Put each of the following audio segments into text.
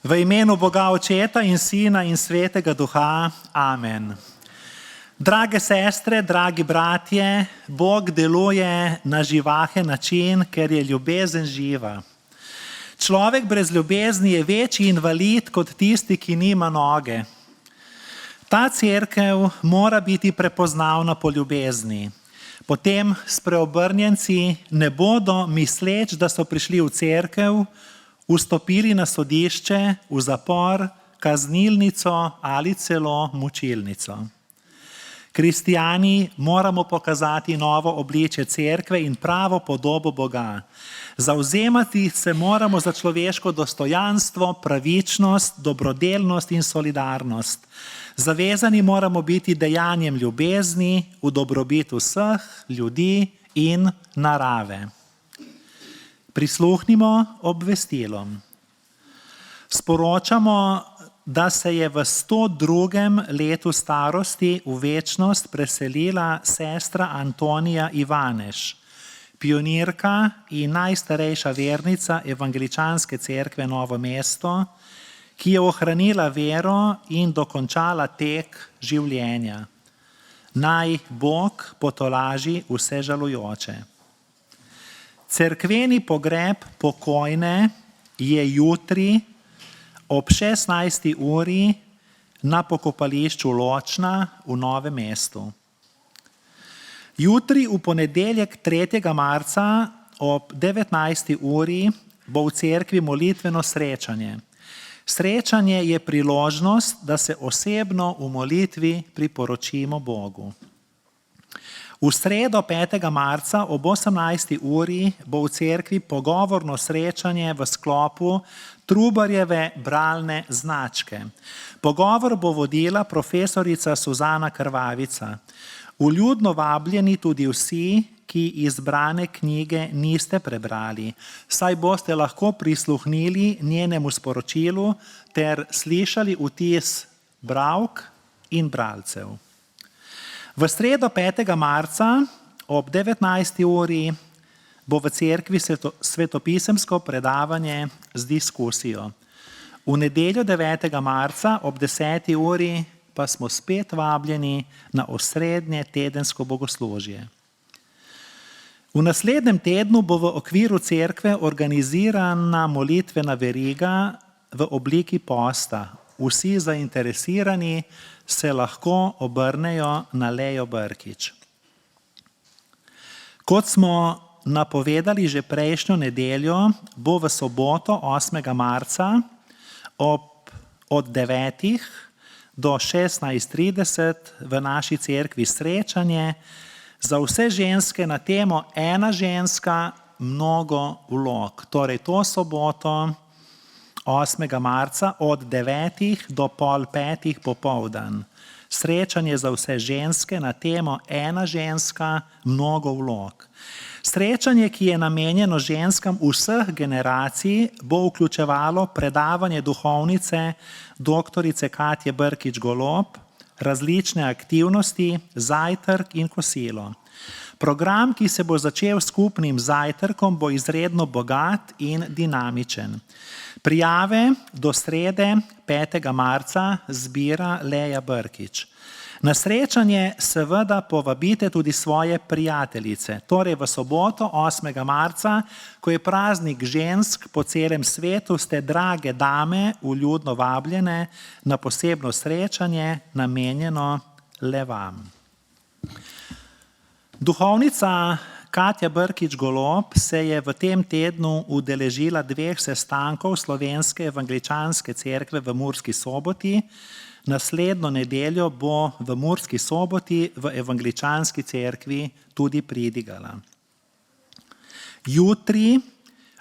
V imenu Boga Očeta in Sina in Svetega Duha. Amen. Drage sestre, dragi bratje, Bog deluje na živahen način, ker je ljubezen živa. Človek brez ljubezni je večji invalid kot tisti, ki nima noge. Ta cerkev mora biti prepoznavna po ljubezni. Potem spreobrnjenci ne bodo, misleč, da so prišli v cerkev, vstopili na sodišče, v zapor, kaznilnico ali celo mučilnico. Kristijani moramo pokazati novo obličje cerkve in pravo podobo Boga. Zavzemati se moramo za človeško dostojanstvo, pravičnost, dobrodelnost in solidarnost. Zavezani moramo biti dejanjem ljubezni v dobrobit vseh ljudi in narave. Prisluhnimo obvestilom. Sporočamo, da se je v 102. letu starosti v večnost preselila sestra Antonija Ivaneš, pionirka in najstarejša vernica Evangeličanske cerkve Novo mesto, ki je ohranila vero in dokončala tek življenja. Naj Bog potolaži vse žalujoče. Cerkveni pogreb pokojne je jutri ob 16. uri na pokopališču Ločna v Novem mestu. Jutri v ponedeljek 3. marca ob 19. uri bo v cerkvi molitveno srečanje. Srečanje je priložnost, da se osebno v molitvi priporočimo Bogu. V sredo 5. marca ob 18. uri bo v cerkvi pogovorno srečanje v sklopu Trubarjeve bralne značke. Pogovor bo vodila profesorica Suzana Krvavica. Vljudno vabljeni tudi vsi, ki izbrane knjige niste prebrali, saj boste lahko prisluhnili njenemu sporočilu ter slišali vtis bralk in bralcev. V sredo 5. marca ob 19. uri bo v cerkvi svetopisemsko predavanje z diskusijo. V nedeljo 9. marca ob 10. uri pa smo spet vabljeni na osrednje tedensko bogoslužje. V naslednjem tednu bo v okviru cerkve organizirana molitvena veriga v obliki posta. Vsi zainteresirani se lahko obrnejo na Lejo Brkič. Kot smo napovedali že prejšnjo nedeljo, bo v soboto 8. marca od 9. do 16.30 v naši cerkvi srečanje za vse ženske na temo Ena ženska, mnogo vlog. Torej to soboto 8. marca od 9. do pol 5. popoldan. Srečanje za vse ženske na temo Ena ženska, mnogo vlog. Srečanje, ki je namenjeno ženskam vseh generacij, bo vključevalo predavanje duhovnice doktorice Katje Brkič Golob, različne aktivnosti, zajtrk in kosilo. Program, ki se bo začel skupnim zajtrkom, bo izredno bogat in dinamičen. Prijave do srede 5. marca zbira Leja Brkič. Na srečanje seveda povabite tudi svoje prijateljice. Torej v soboto 8. marca, ko je praznik žensk po celem svetu, ste drage dame vljudno vabljene na posebno srečanje, namenjeno le vam. Duhovnica Katja Brkič Golob se je v tem tednu udeležila 2 sestankov Slovenske evangeličanske cerkve v Murski Soboti. Naslednjo nedeljo bo v Murski Soboti v evangeličanski cerkvi tudi pridigala. Jutri,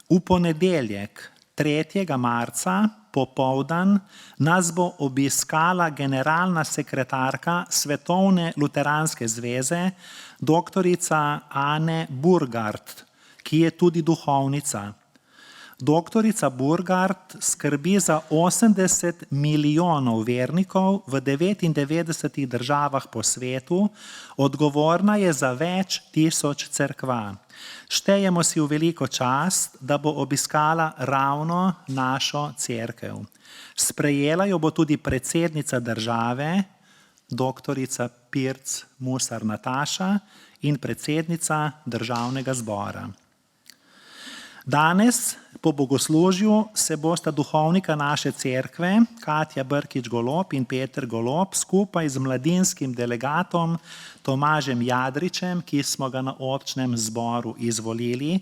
v ponedeljek 3. marca popoldan, nas bo obiskala generalna sekretarka Svetovne luteranske zveze, doktorica Ane Burgard, ki je tudi duhovnica. Doktorica Burgard skrbi za 80 milijonov vernikov v 99 državah po svetu, odgovorna je za več tisoč cerkva. Štejemo si v veliko čast, da bo obiskala ravno našo cerkev. Sprejela jo bo tudi predsednica države, doktorica Pirc Musar Nataša in predsednica državnega zbora. Danes po bogoslužju se bosta duhovnika naše cerkve, Katja Brkič-Golob in Peter Golob, skupaj z mladinskim delegatom Tomažem Jadričem, ki smo ga na občnem zboru izvolili,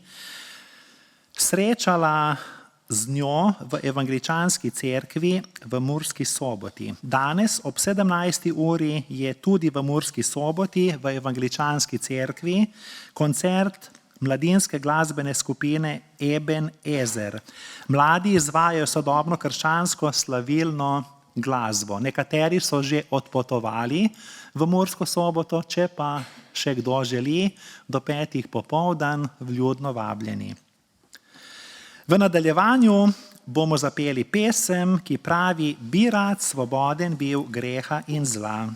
srečala z njo v evangeličanski cerkvi v Murski Soboti. Danes ob 17. uri je tudi v Murski Soboti v evangeličanski cerkvi koncert mladinske glasbene skupine Eben Ezer. Mladi izvajajo sodobno krščansko slavilno glasbo. Nekateri so že odpotovali v Mursko Soboto, če pa še kdo želi, do 5. popoldan vljudno vabljeni. V nadaljevanju bomo zapeli pesem, ki pravi: Bi rad svoboden bil greha in zla.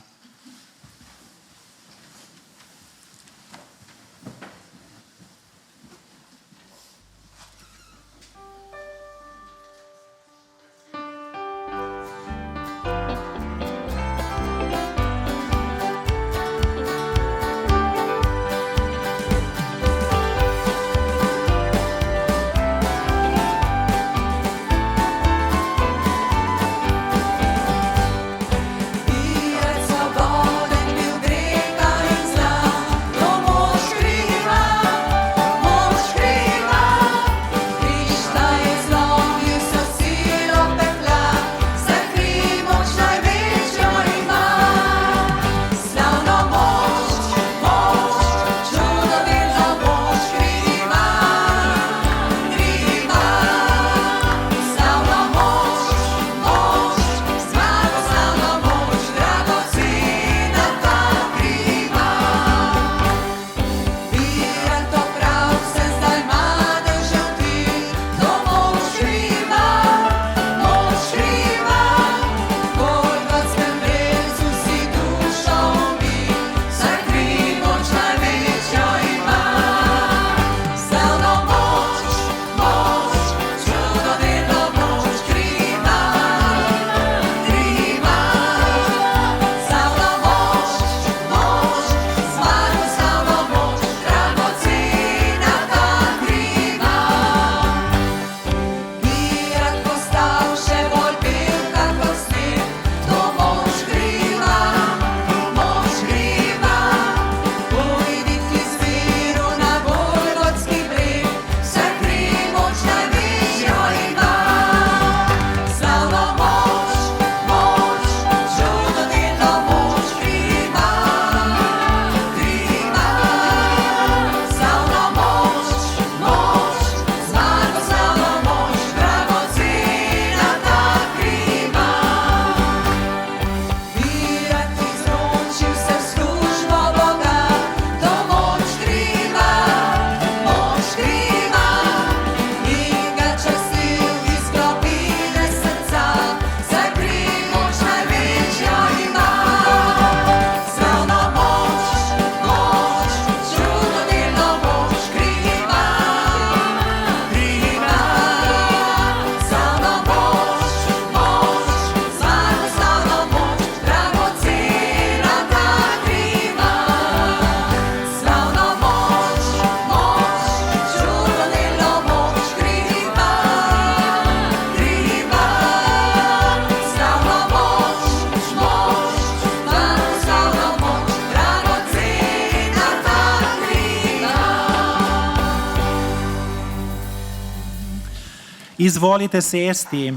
Izvolite sesti.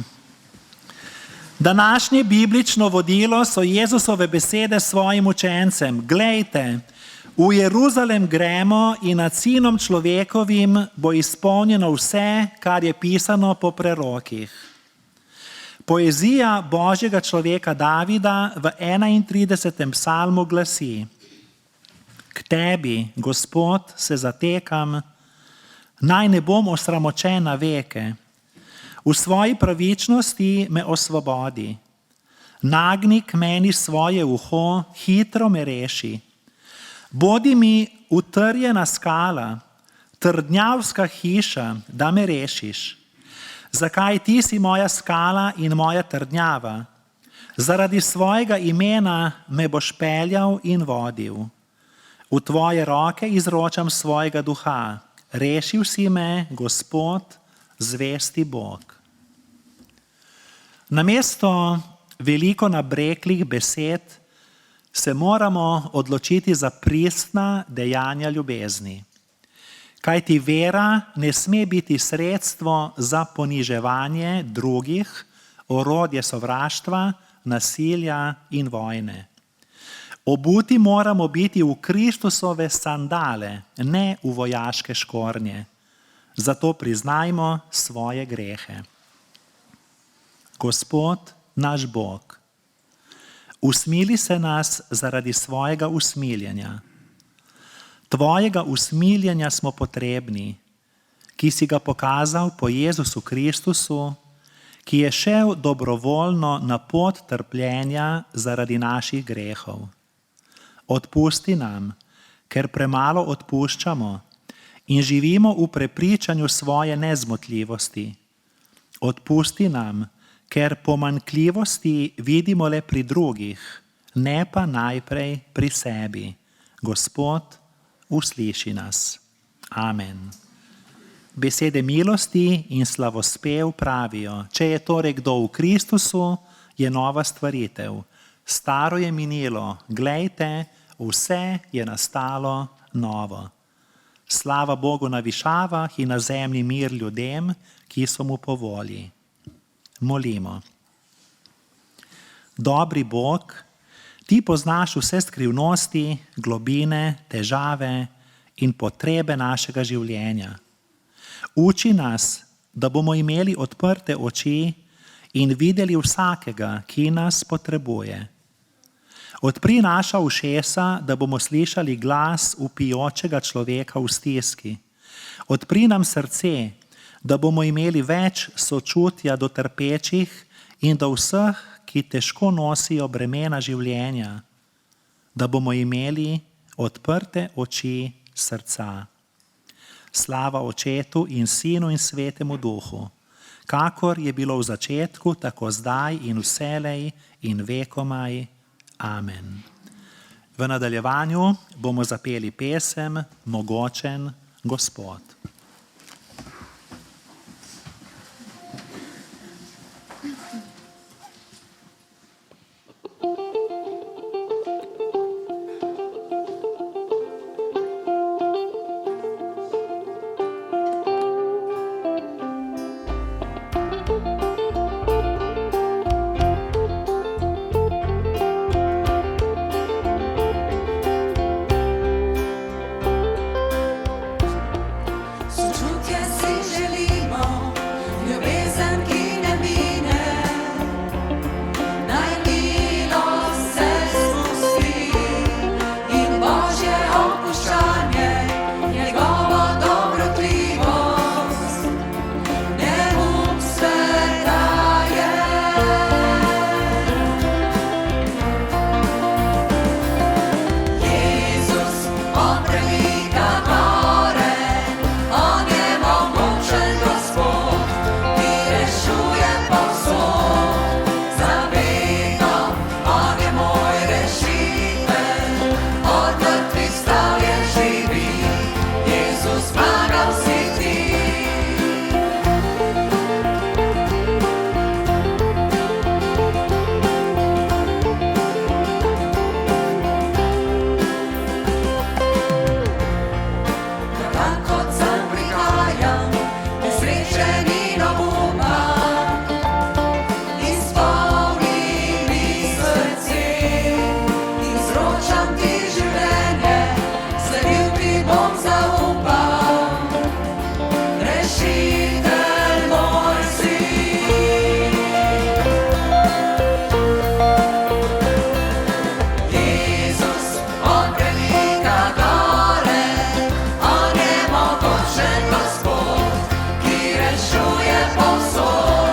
Današnje biblično vodilo so Jezusove besede svojim učencem. Glejte, v Jeruzalem gremo in nad sinom človekovim bo izpolnjeno vse, kar je pisano po prerokih. Poezija Božjega človeka Davida v 31. psalmu glasi: K tebi, Gospod, se zatekam, naj ne bom osramočen na veke. V svoji pravičnosti me osvobodi. Nagni k meni svoje uho, hitro me reši. Bodi mi utrjena skala, trdnjavska hiša, da me rešiš. Zakaj ti si moja skala in moja trdnjava? Zaradi svojega imena me boš peljal in vodil. V tvoje roke izročam svojega duha. Rešil si me, Gospod, zvesti Bog. Namesto veliko nabreklih besed se moramo odločiti za pristna dejanja ljubezni. Kajti vera ne sme biti sredstvo za poniževanje drugih, orodje sovraštva, nasilja in vojne. Obuti moramo biti v Kristusove sandale, ne v vojaške škornje. Zato priznajmo svoje grehe. Gospod, naš Bog, usmili se nas zaradi svojega usmiljenja. Tvojega usmiljenja smo potrebni, ki si ga pokazal po Jezusu Kristusu, ki je šel dobrovoljno na pot trpljenja zaradi naših grehov. Odpusti nam, ker premalo odpuščamo in živimo v prepričanju svoje nezmotljivosti. Odpusti nam, ker pomanjkljivosti vidimo le pri drugih, ne pa najprej pri sebi. Gospod, usliši nas. Amen. Besede milosti in slavospev pravijo, če je torej kdo v Kristusu, je nova stvaritev. Staro je minilo, glejte, vse je nastalo novo. Slava Bogu na višavah in na zemlji mir ljudem, ki so mu po volji. Molimo. Dobri Bog, ti poznaš vse skrivnosti, globine, težave in potrebe našega življenja. Uči nas, da bomo imeli odprte oči in videli vsakega, ki nas potrebuje. Odpri naša ušesa, da bomo slišali glas vpijočega človeka v stiski. Odpri nam srce, da bomo imeli več sočutja do trpečih in do vseh, ki težko nosijo bremena življenja, da bomo imeli odprte oči srca. Slava Očetu in Sinu in Svetemu Duhu, kakor je bilo v začetku, tako zdaj in vselej in vekomaj. Amen. V nadaljevanju bomo zapeli pesem Mogočen Gospod. Rešuje povsod.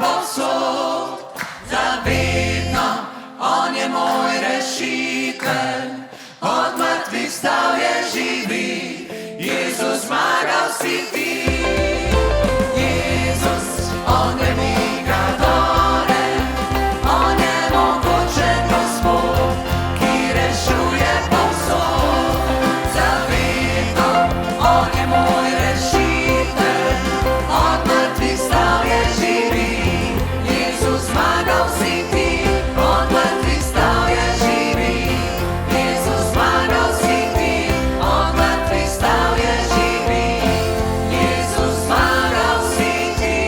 povsod, zavedno, on je moj rešitelj, od mrtvih vstal je živi, Jezus zmagal si ti. Jezus, on je miga dore, on je mogočen Gospod, ki rešuje povsod, zavedno, on je moj rešitelj, od mrtvih vstal je živi, Jezus zmagal si ti, od mrtvih vstal je živi, Jezus zmagal si ti, od mrtvih vstal je živi, Jezus zmagal si ti.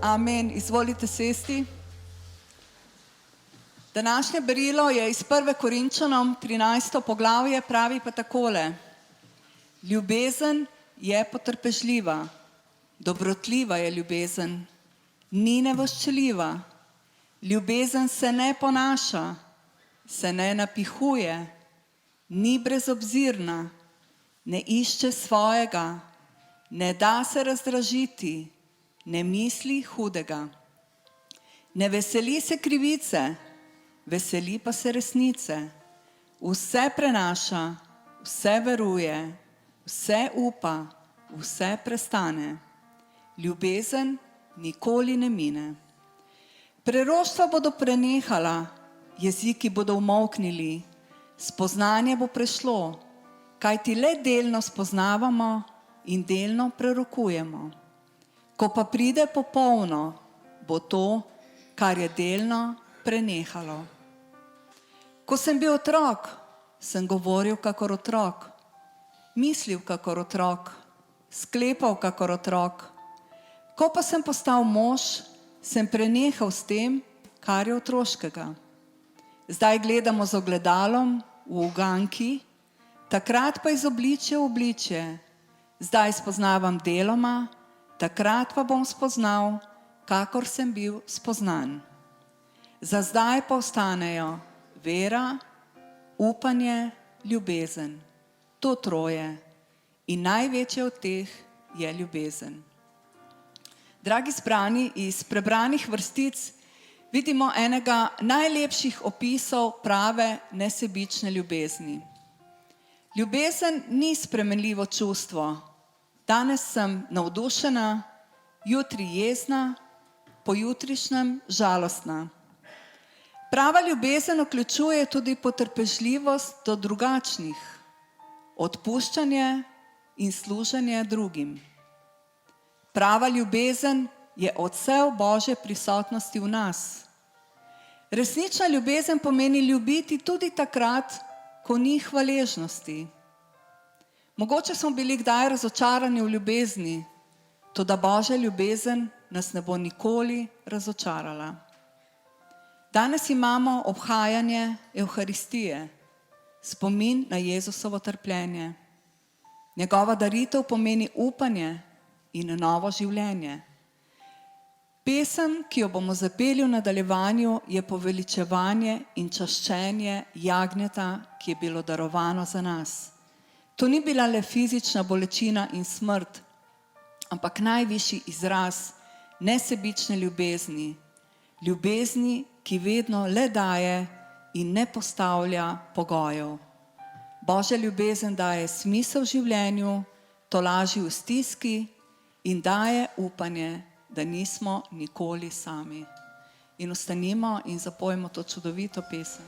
Amen. Izvolite sesti. Današnje berilo je iz 1. Korinčanom 13. poglavje, pravi pa takole. Ljubezen je potrpežljiva, dobrotljiva je ljubezen, ni nevoščljiva. Ljubezen se ne ponaša, se ne napihuje, ni brezobzirna, ne išče svojega, ne da se razdražiti, ne misli hudega. Ne veseli se krivice, veseli pa se resnice. Vse prenaša, vse veruje, vse upa, vse prestane. Ljubezen nikoli ne mine. Preroštva bodo prenehala, jeziki bodo umolknili, spoznanje bo prešlo, kajti le delno spoznavamo in delno prerokujemo. Ko pa pride popolno, bo to, kar je delno, prenehalo. Ko sem bil otrok, sem govoril kakor otrok, mislil kakor otrok, sklepal kakor otrok. Ko pa sem postal mož, sem prenehal s tem, kar je otroškega. Zdaj gledamo z ogledalom v uganki, takrat pa iz obličja v obličje. Zdaj spoznavam deloma, takrat pa bom spoznal, kakor sem bil spoznan. Za zdaj pa ostanejo vera, upanje, ljubezen. To troje. In največje od teh je ljubezen. Dragi zbrani, iz prebranih vrstic vidimo enega najlepših opisov prave nesebične ljubezni. Ljubezen ni spremenljivo čustvo. Danes sem navdušena, jutri jezna, pojutrišnjem žalostna. Prava ljubezen vključuje tudi potrpežljivost do drugačnih, odpuščanje in služenje drugim. Prava ljubezen je odsev Božje prisotnosti v nas. Resnična ljubezen pomeni ljubiti tudi takrat, ko ni hvaležnosti. Mogoče smo bili kdaj razočarani v ljubezni, toda Božja ljubezen nas ne bo nikoli razočarala. Danes imamo obhajanje Evharistije, spomin na Jezusovo trpljenje. Njegova daritev pomeni upanje in novo življenje. Pesem, ki jo bomo zapeli v nadaljevanju, je poveličevanje in čaščenje jagnjeta, ki je bilo darovano za nas. To ni bila le fizična bolečina in smrt, ampak najvišji izraz nesebične ljubezni. Ljubezni, ki vedno le daje in ne postavlja pogojev. Božja ljubezen daje smisel življenju, tolaži v stiski in daje upanje, da nismo nikoli sami. In ostanimo in zapojmo to čudovito pesem.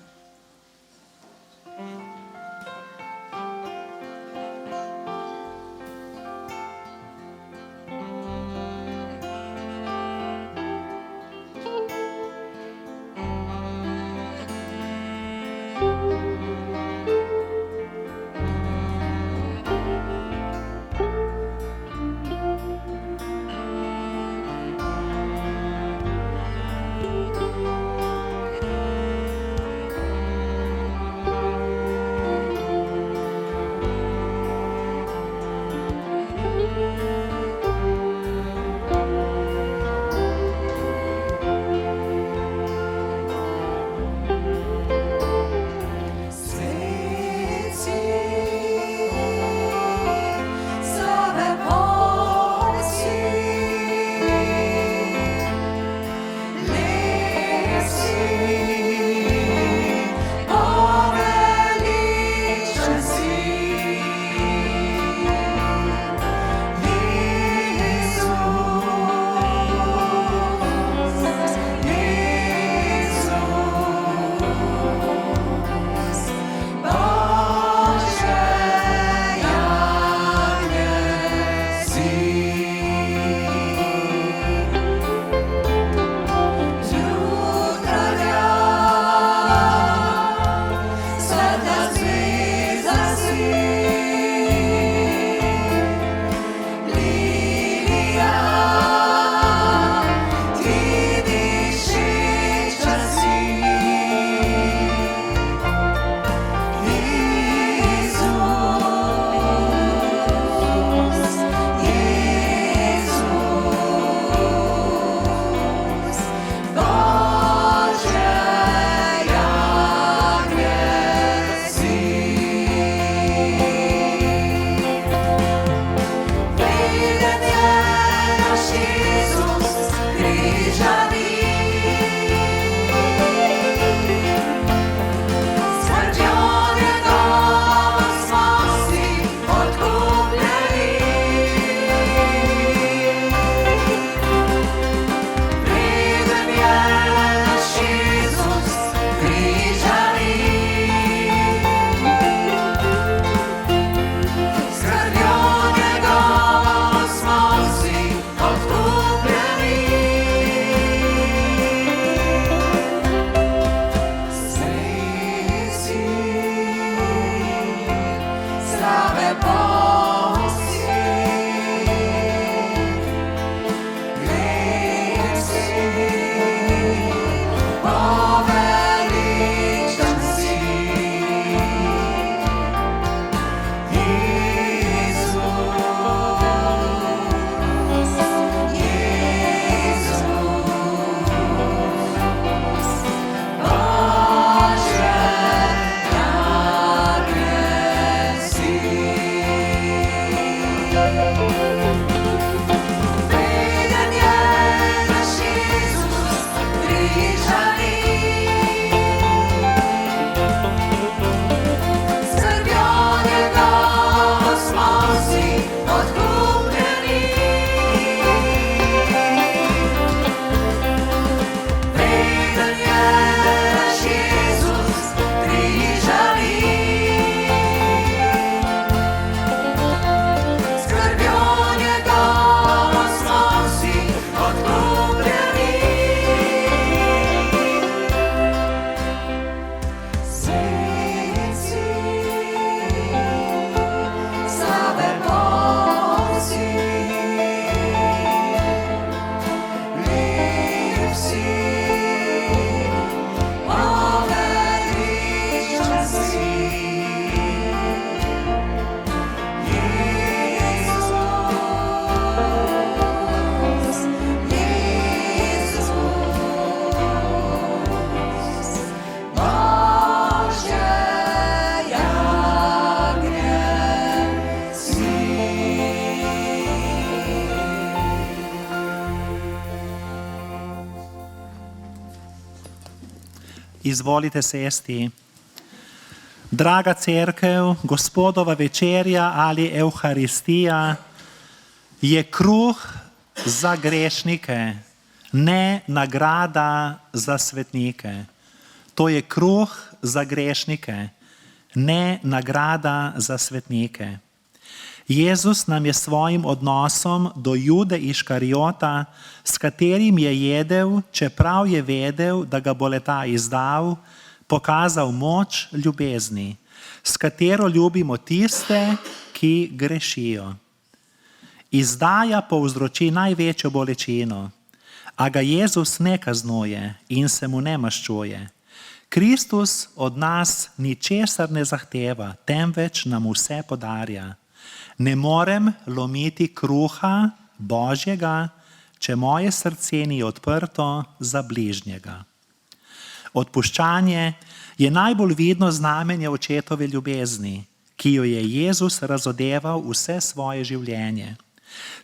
Izvolite sesti. Draga cerkev, Gospodova večerja ali Evharistija je kruh za grešnike, ne nagrada za svetnike. To je kruh za grešnike, ne nagrada za svetnike. Jezus nam je svojim odnosom do Jude Iškarijota, s katerim je jedel, čeprav je vedel, da ga bo le-ta izdal, pokazal moč ljubezni, s katero ljubimo tiste, ki grešijo. Izdaja povzroči največjo bolečino, a ga Jezus ne kaznuje in se mu ne maščuje. Kristus od nas ničesar ne zahteva, temveč nam vse podarja. Ne morem lomiti kruha Božjega, če moje srce ni odprto za bližnjega. Odpuščanje je najbolj vidno znamenje očetove ljubezni, ki jo je Jezus razodeval vse svoje življenje.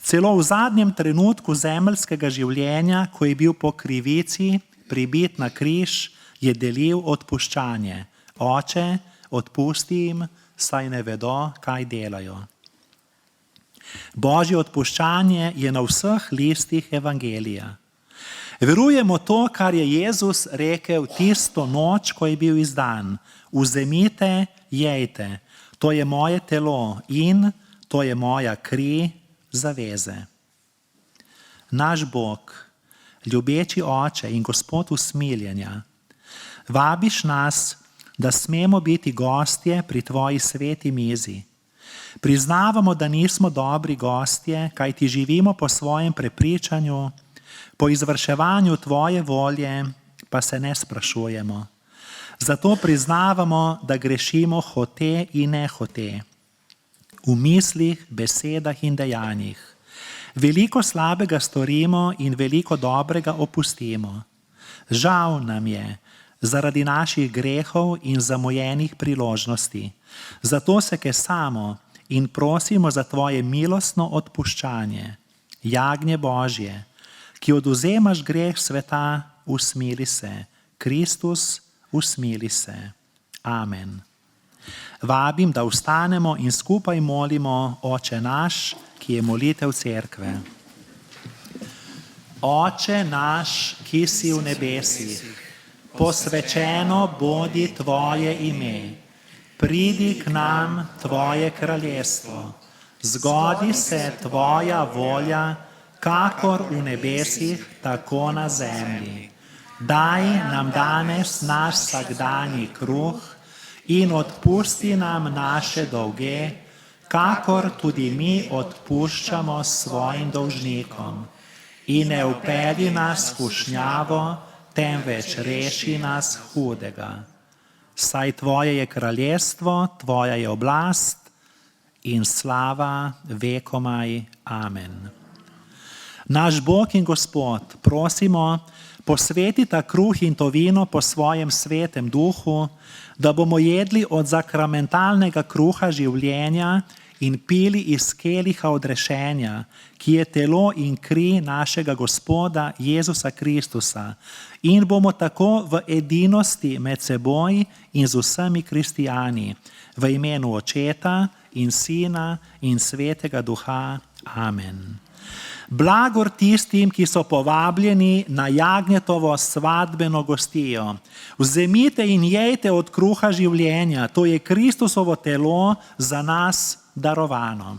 Celo v zadnjem trenutku zemeljskega življenja, ko je bil po krivici pribit na križ, je delil odpuščanje. Oče, odpusti jim, saj ne vedo, kaj delajo. Božje odpuščanje je na vseh listih evangelija. Verujemo to, kar je Jezus rekel tisto noč, ko je bil izdan. Vzemite, jejte, to je moje telo in to je moja kri zaveze. Naš Bog, ljubeči Oče in Gospod usmiljenja, vabiš nas, da smemo biti gostje pri tvoji sveti mizi. Priznavamo, da nismo dobri gostje, kajti živimo po svojem prepričanju, po izvrševanju tvoje volje pa se ne sprašujemo. Zato priznavamo, da grešimo hote in nehote, v mislih, besedah in dejanjih. Veliko slabega storimo in veliko dobrega opustimo. Žal nam je zaradi naših grehov in zamujenih priložnosti. Zato se kesamo in prosimo za tvoje milostno odpuščanje. Jagnje Božje, ki odvzemaš greh sveta, usmili se. Kristus, usmili se. Amen. Vabim, da vstanemo in skupaj molimo Oče naš, ki je molitev cerkve. Oče naš, ki si v nebesih, posvečeno bodi tvoje ime. Pridi k nam tvoje kraljestvo. Zgodi se tvoja volja, kakor v nebesih, tako na zemlji. Daj nam danes naš vsakdanji kruh in odpusti nam naše dolge, kakor tudi mi odpuščamo svojim dolžnikom. In ne vpelji nas v skušnjavo, temveč reši nas hudega. Saj tvoje je kraljestvo, tvoja je oblast in slava vekomaj. Amen. Naš Bog in Gospod, prosimo, posveti ta kruh in to vino po svojem svetem duhu, da bomo jedli od sakramentalnega kruha življenja in pili iz keliha odrešenja, ki je telo in kri našega Gospoda Jezusa Kristusa, in bomo tako v edinosti med seboj in z vsemi kristijani, v imenu Očeta in Sina in Svetega Duha. Amen. Blagor tistim, ki so povabljeni na Jagnjetovo svadbeno gostijo. Vzemite in jejte od kruha življenja, to je Kristusovo telo za nas darovano.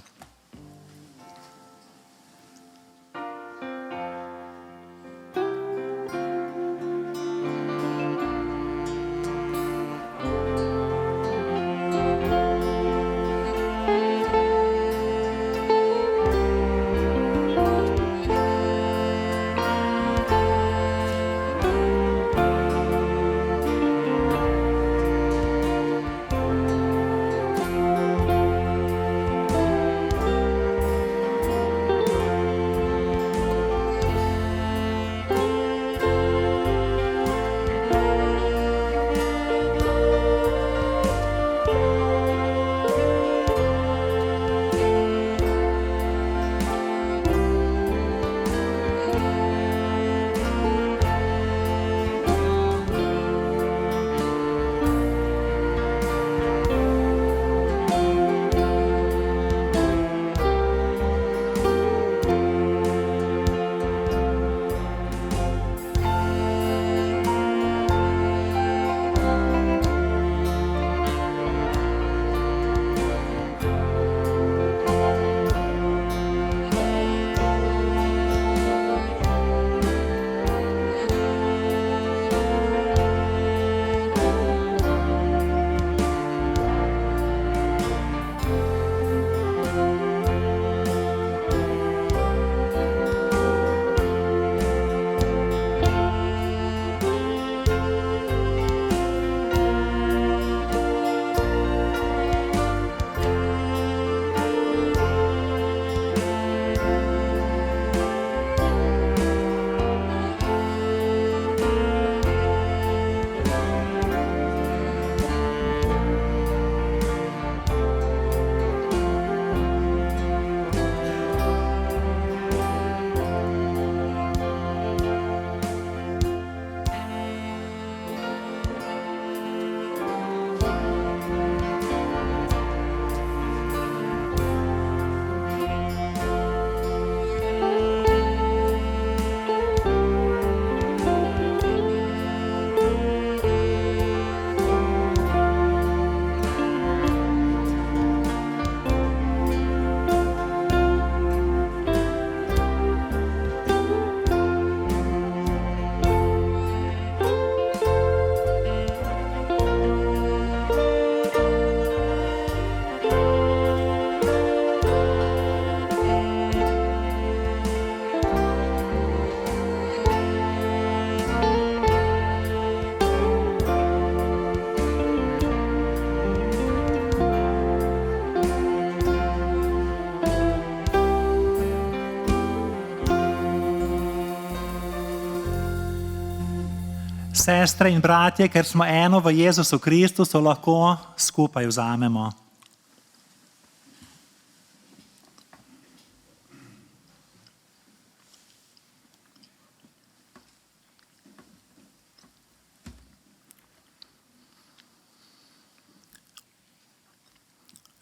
Sestre in bratje, ker smo eno v Jezusu Kristusu, lahko skupaj vzamemo.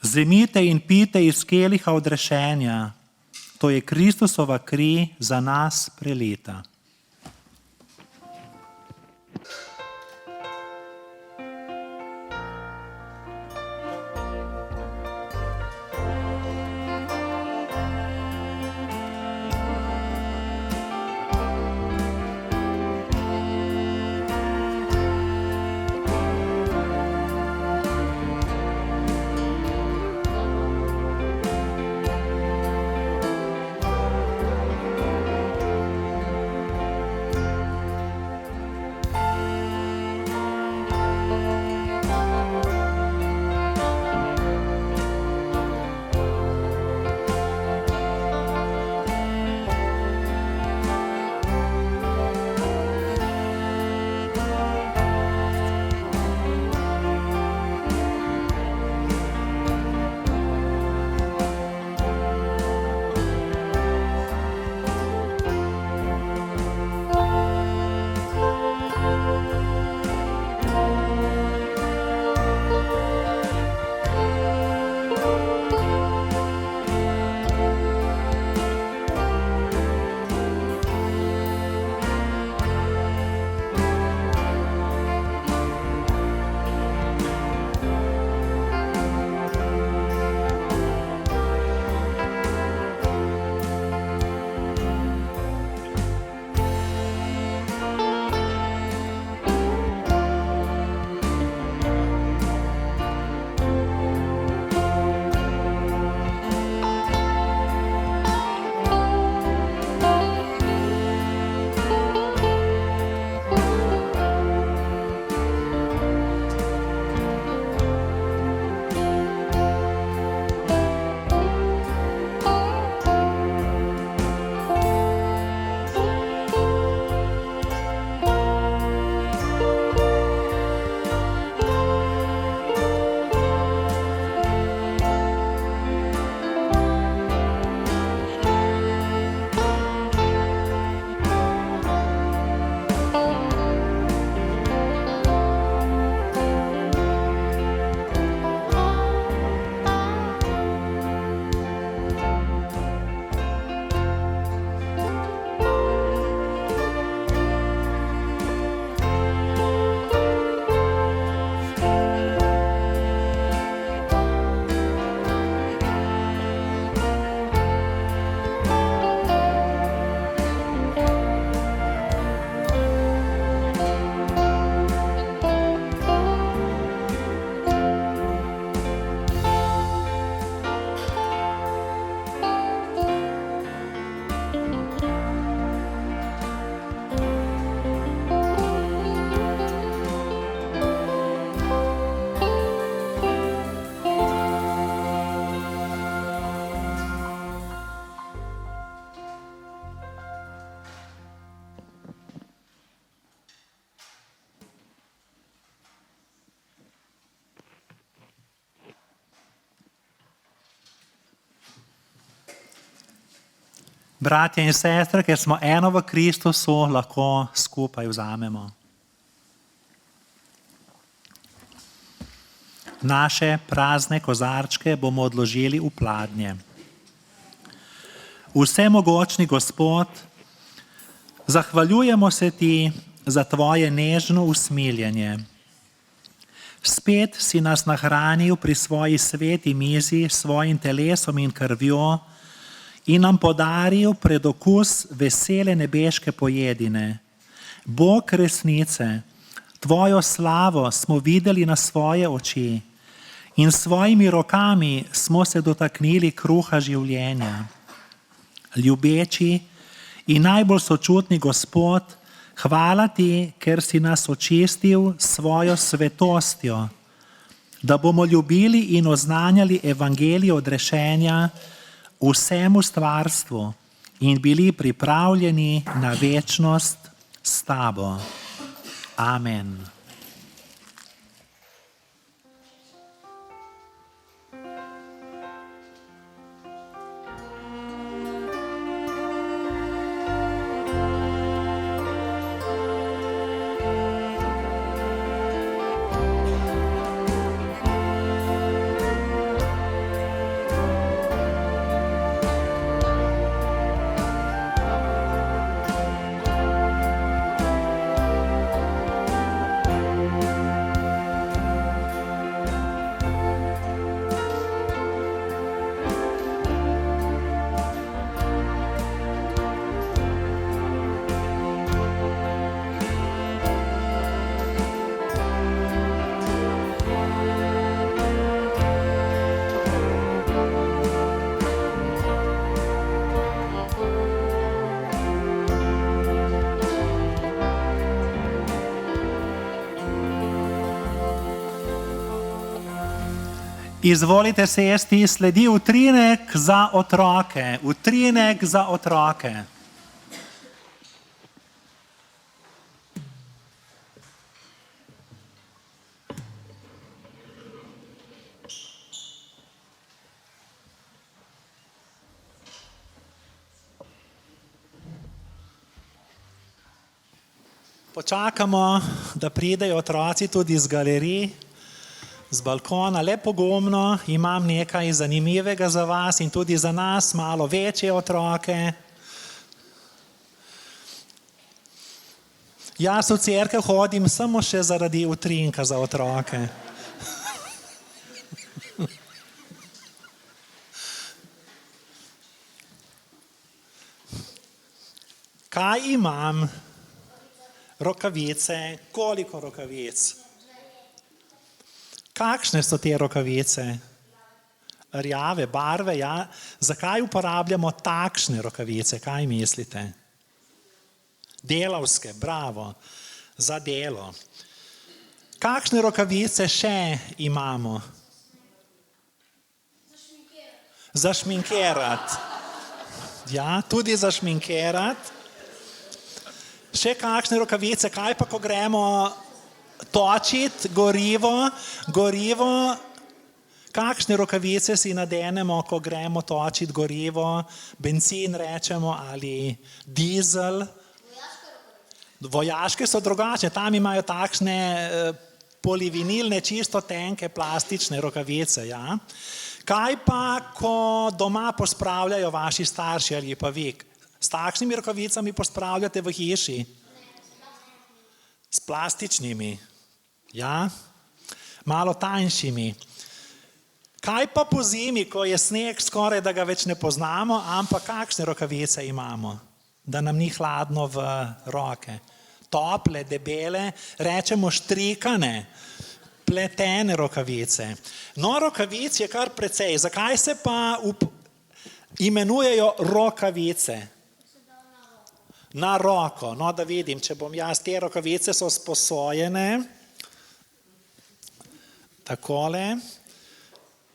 Vzemite in pijte iz keliha odrešenja, to je Kristusova kri za nas prelita. Bratje in sestre, ker smo eno v Kristusu, lahko skupaj vzamemo. Naše prazne kozarčke bomo odložili v pladnje. Vsemogočni Gospod, zahvaljujemo se Ti za Tvoje nežno usmiljenje. Spet si nas nahranil pri svoji sveti mizi s svojim telesom in krvjo in nam podaril predokus vesele nebeške pojedine. Bog resnice, Tvojo slavo smo videli na svoje oči in s svojimi rokami smo se dotaknili kruha življenja. Ljubeči in najbolj sočutni Gospod, hvala Ti, ker si nas očistil s svojo svetostjo, da bomo ljubili in oznanjali evangelij odrešenja vsemu stvarstvu in bili pripravljeni na večnost s Tabo. Amen. Izvolite sesti, sledi utrinek za otroke. Utrinek za otroke. Počakamo, da pridejo otroci tudi iz galerij, z balkona. Le pogumno, imam nekaj zanimivega za vas in tudi za nas, malo večje otroke. Jaz v cerkev hodim samo še zaradi utrinka za otroke. Kaj imam? Rokavice. Koliko rokavic? Kakšne so te rokavice? Rjave barve, ja. Zakaj uporabljamo takšne rokavice? Kaj mislite? Delavske, bravo, za delo. Kakšne rokavice še imamo? Zašminkerati. Ja, tudi zašminkerati. Še kakšne rokavice, kaj pa, ko gremo točiti gorivo, kakšne rokavice si nadenemo, ko gremo točiti gorivo, bencin rečemo ali dizel. Vojaške so drugačne, tam imajo takšne polivinilne, čisto tenke, plastične rokavice. Ja? Kaj pa, ko doma pospravljajo vaši starši ali pa vi? S takšnimi rokavicami pospravljate v hiši? S plastičnimi, ja, malo tanjšimi. Kaj pa po zimi, ko je sneg skoraj, da ga več ne poznamo, ampak kakšne rokavice imamo, da nam ni hladno v roke? Tople, debele, rečemo štrikane, pletene rokavice. No, rokavic je kar precej. Zakaj se pa imenujejo rokavice? Na roko, no da vidim, če bom jaz, te rokavice so sposojene, takole,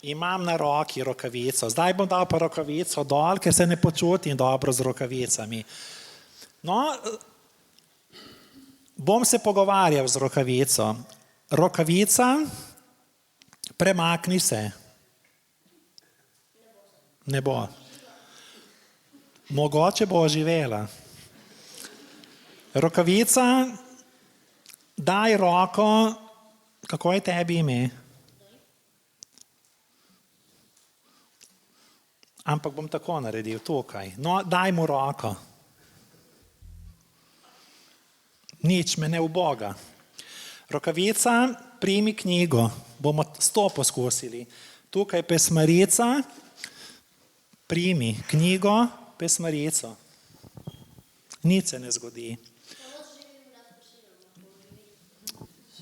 imam na roki rokavico, zdaj bom dal pa rokavico dol, ker se ne počutim dobro z rokavicami. No, bom se pogovarjal z rokavico. Rokavica, premakni se. Ne bo. Mogoče bo oživela. Rokavica, daj roko, kako je tebi ime? Ampak bom tako naredil, tukaj. No, daj mu roko. Nič me ne uboga. Rokavica, primi knjigo, bomo 100 poskusili. Tukaj pesmarica, primi knjigo, pesmarico. Nič se ne zgodi.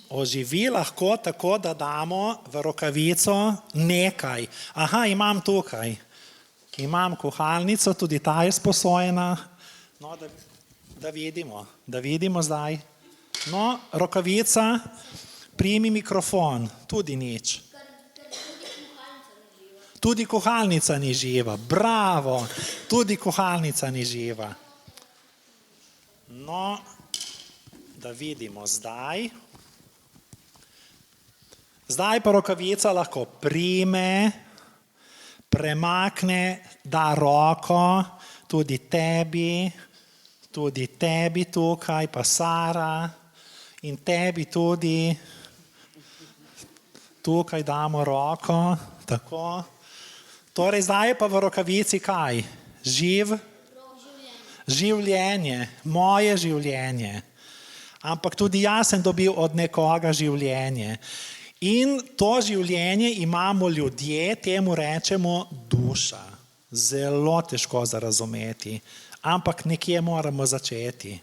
Oživi lahko tako, da damo v rokavico nekaj. Aha, imam tukaj. Imam kuhalnico, tudi ta je sposojena. No, da vidimo zdaj. No, rokavica, primi mikrofon, tudi nič. Tudi kuhalnica ni živa. Bravo, tudi kuhalnica ni živa. No, da vidimo zdaj. Zdaj pa rokavica lahko prime, premakne, da roko tudi tebi tukaj, pa Sara, in tebi tudi tukaj damo roko, tako. Torej zdaj je pa v rokavici kaj? Življenje, moje življenje. Ampak tudi jaz sem dobil od nekoga življenje. In to življenje imamo ljudje, temu rečemo duša. Zelo težko za razumeti, ampak nekje moramo začeti.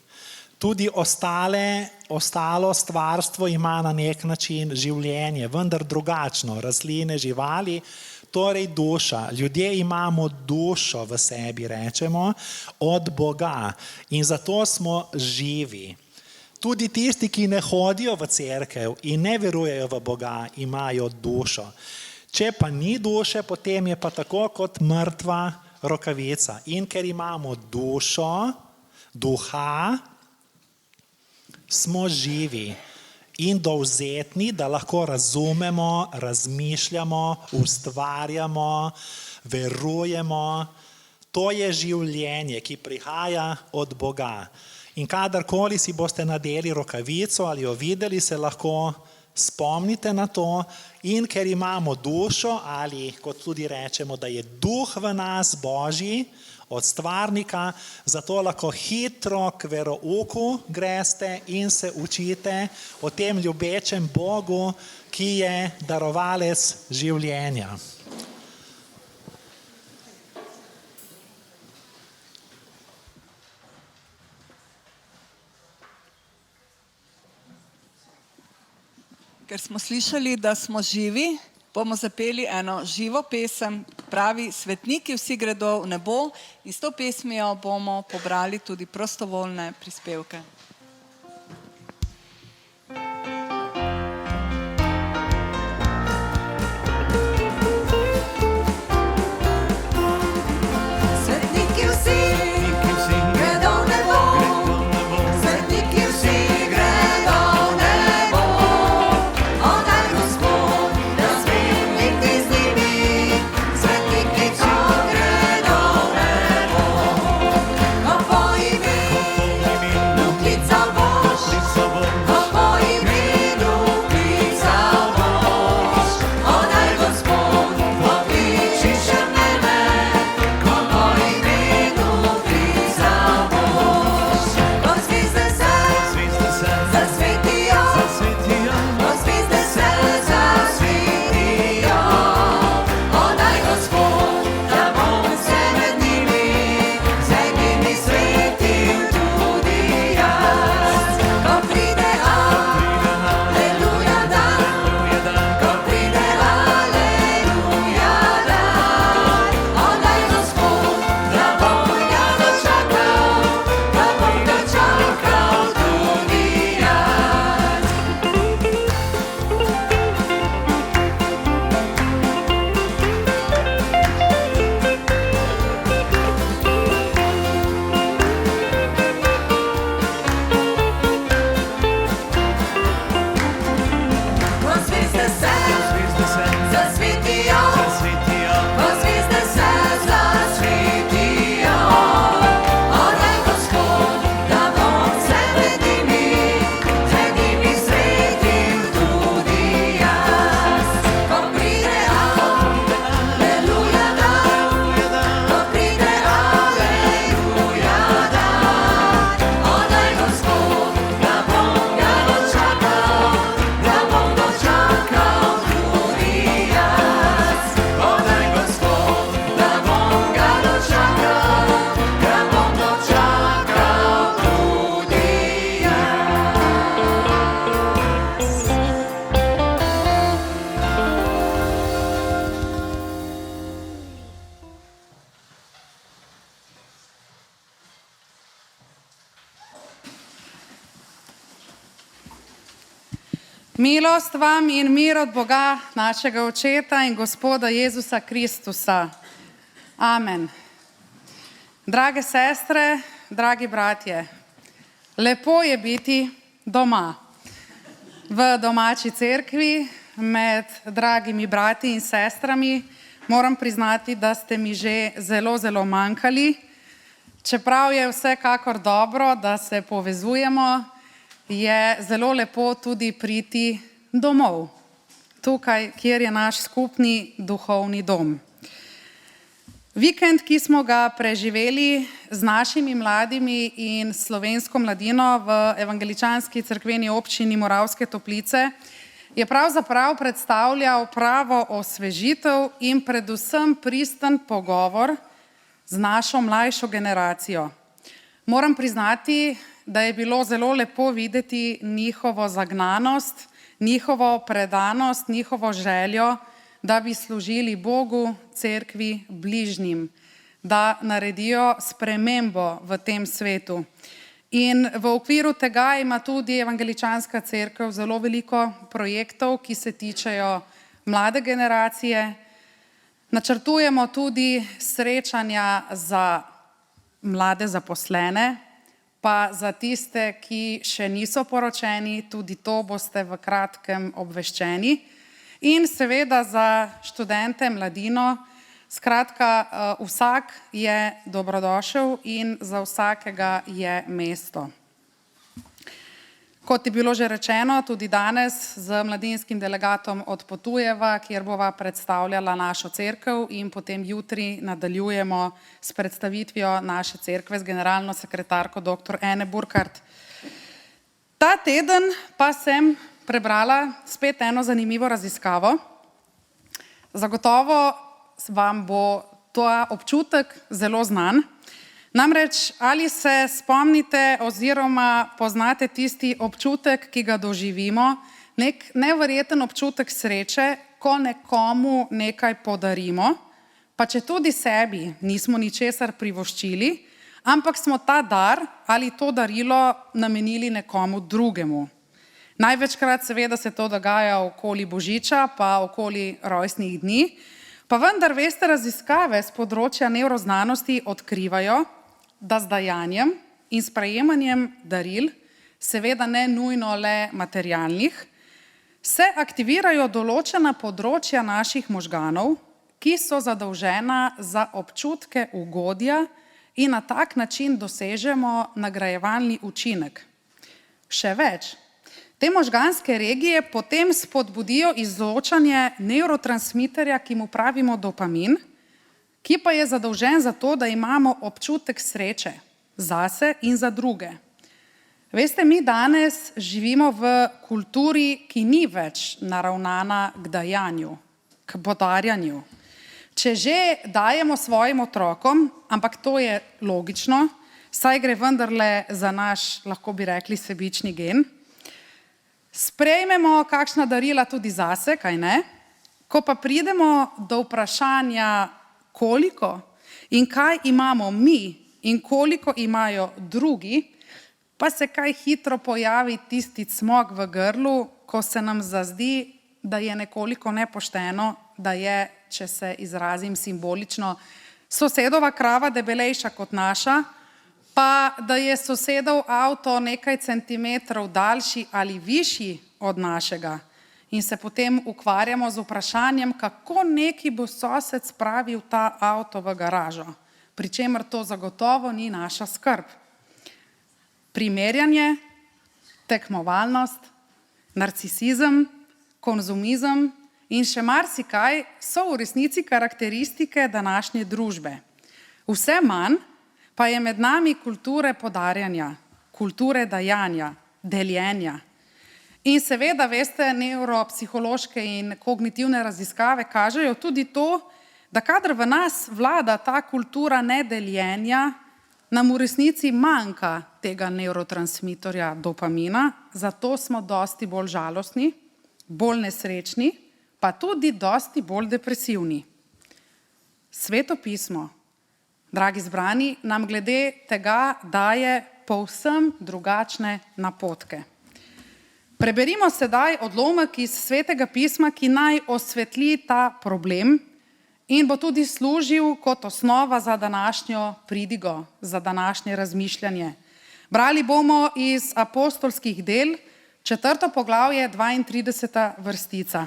Tudi ostalo stvarstvo ima na nek način življenje, vendar drugačno, rastline, živali, torej duša. Ljudje imamo dušo v sebi, rečemo, od Boga in zato smo živi. Tudi tisti, ki ne hodijo v cerkev in ne verujejo v Boga, imajo dušo. Če pa ni duše, potem je pa tako kot mrtva rokavica. In ker imamo dušo, duha, smo živi in dovzetni, da lahko razumemo, razmišljamo, ustvarjamo, verujemo. To je življenje, ki prihaja od Boga. In kadarkoli si boste nadeli rokavico ali jo videli, se lahko spomnite na to. In ker imamo dušo, ali kot tudi rečemo, da je duh v nas Božji, od stvarnika, zato lahko hitro k verouku greste in se učite o tem ljubečem Bogu, ki je darovalec življenja. Ker smo slišali, da smo živi, bomo zapeli eno živo pesem, pravi Svetniki vsi gredo v nebo, in s to pesmijo bomo pobrali tudi prostovoljne prispevke. Svetniki vsi gredo v nebo, svetniki vsi gredo v nebo, onaj Gospod, da smem biti z njimi, svetniki, ko gredo v nebo. Ko po imenu klical boš, ko po imenu klical boš, onaj Gospod, pokliči še mene, ko po imenu klical boš. Ko zvizde se zasvetijo, ko zvizde se zasvetijo, onaj Gospod, da bom se med njimi svetil tudi jaz. Ko pride aleluja dan, ko pride aleluja dan, onaj Gospod, da bom ga dočakal tudi jaz. Ko zvizde se zasvetijo, ko zvizde se zasvetijo, onaj Gospod, da bom se med njimi svetil tudi jaz. Ko pride aleluja dan, ko pride aleluja dan, onaj Gospod, da bom ga dočakal tudi jaz. Onaj Gospod, da bom ga dočakal tudi Milost vam in mir od Boga, našega Očeta in Gospoda Jezusa Kristusa. Amen. Drage sestre, dragi bratje, lepo je biti doma. V domači cerkvi, med dragimi brati in sestrami, moram priznati, da ste mi že zelo, zelo manjkali. Čeprav je vsekakor dobro, da se povezujemo, je zelo lepo tudi priti domov. Tukaj, kjer je naš skupni duhovni dom. Vikend, ki smo ga preživeli z našimi mladimi in slovensko mladino v evangeličanski cerkveni občini Moravske Toplice, je pravzaprav predstavljal pravo osvežitev in predvsem pristen pogovor z našo mlajšo generacijo. Moram priznati, da je bilo zelo lepo videti njihovo zagnanost, njihovo predanost, njihovo željo, da bi služili Bogu, cerkvi, bližnjim, da naredijo spremembo v tem svetu. In v okviru tega ima tudi evangeličanska cerkev zelo veliko projektov, ki se tičejo mlade generacije. Načrtujemo tudi srečanja za mlade zaposlene, pa za tiste, ki še niso poročeni, tudi to boste v kratkem obveščeni. In seveda za študente, mladino, skratka, vsak je dobrodošel in za vsakega je mesto. Kot je bilo že rečeno, tudi danes z mladinskim delegatom odpotujeva, kjer bova predstavljala našo cerkev in potem jutri nadaljujemo s predstavitvijo naše cerkve z generalno sekretarko dr. Ene Burkhardt. Ta teden pa sem prebrala spet eno zanimivo raziskavo. Zagotovo vam bo ta občutek zelo znan. Namreč, ali se spomnite oziroma poznate tisti občutek, ki ga doživimo, nek neverjeten občutek sreče, ko nekomu nekaj podarimo, pa če tudi sebi nismo ničesar privoščili, ampak smo ta dar ali to darilo namenili nekomu drugemu. Največkrat seveda se to dogaja okoli Božiča, pa okoli rojstnih dni, pa vendar veste, raziskave z področja nevroznanosti odkrivajo, da z dajanjem in sprejemanjem daril, seveda ne nujno le materialnih, se aktivirajo določena področja naših možganov, ki so zadolžena za občutke ugodja in na tak način dosežemo nagrajevalni učinek. Še več, te možganske regije potem spodbudijo izločanje nevrotransmiterja, ki mu pravimo dopamin, ki pa je zadolžen za to, da imamo občutek sreče zase in za druge. Veste, mi danes živimo v kulturi, ki ni več naravnana k dajanju, k podarjanju. Če že dajemo svojim otrokom, ampak to je logično, saj gre vendarle za naš, lahko bi rekli, sebični gen, sprejmemo kakšna darila tudi zase, kaj ne? Ko pa pridemo do vprašanja, koliko in kaj imamo mi in koliko imajo drugi, pa se kaj hitro pojavi tisti cmok v grlu, ko se nam zazdi, da je nekoliko nepošteno, da je, če se izrazim simbolično, sosedova krava debelejša kot naša, pa da je sosedov avto nekaj centimetrov daljši ali višji od našega. In se potem ukvarjamo z vprašanjem, kako neki bo sosed spravil ta avto v garažo, pri čemer to zagotovo ni naša skrb. Primerjanje, tekmovalnost, narcisizem, konzumizem in še marsikaj so v resnici karakteristike današnje družbe. Vse manj pa je med nami kulture podarjanja, kulture dajanja, deljenja. In seveda, veste, nevropsihološke in kognitivne raziskave kažejo tudi to, da kadar v nas vlada ta kultura nedeljenja, nam v resnici manjka tega nevrotransmitorja dopamina, zato smo dosti bolj žalostni, bolj nesrečni, pa tudi dosti bolj depresivni. Sveto pismo, dragi zbrani, nam glede tega daje povsem drugačne napotke. Preberimo sedaj odlomek iz Svetega pisma, ki naj osvetli ta problem in bo tudi služil kot osnova za današnjo pridigo, za današnje razmišljanje. Brali bomo iz apostolskih del, 4. poglavje, 32. vrstica.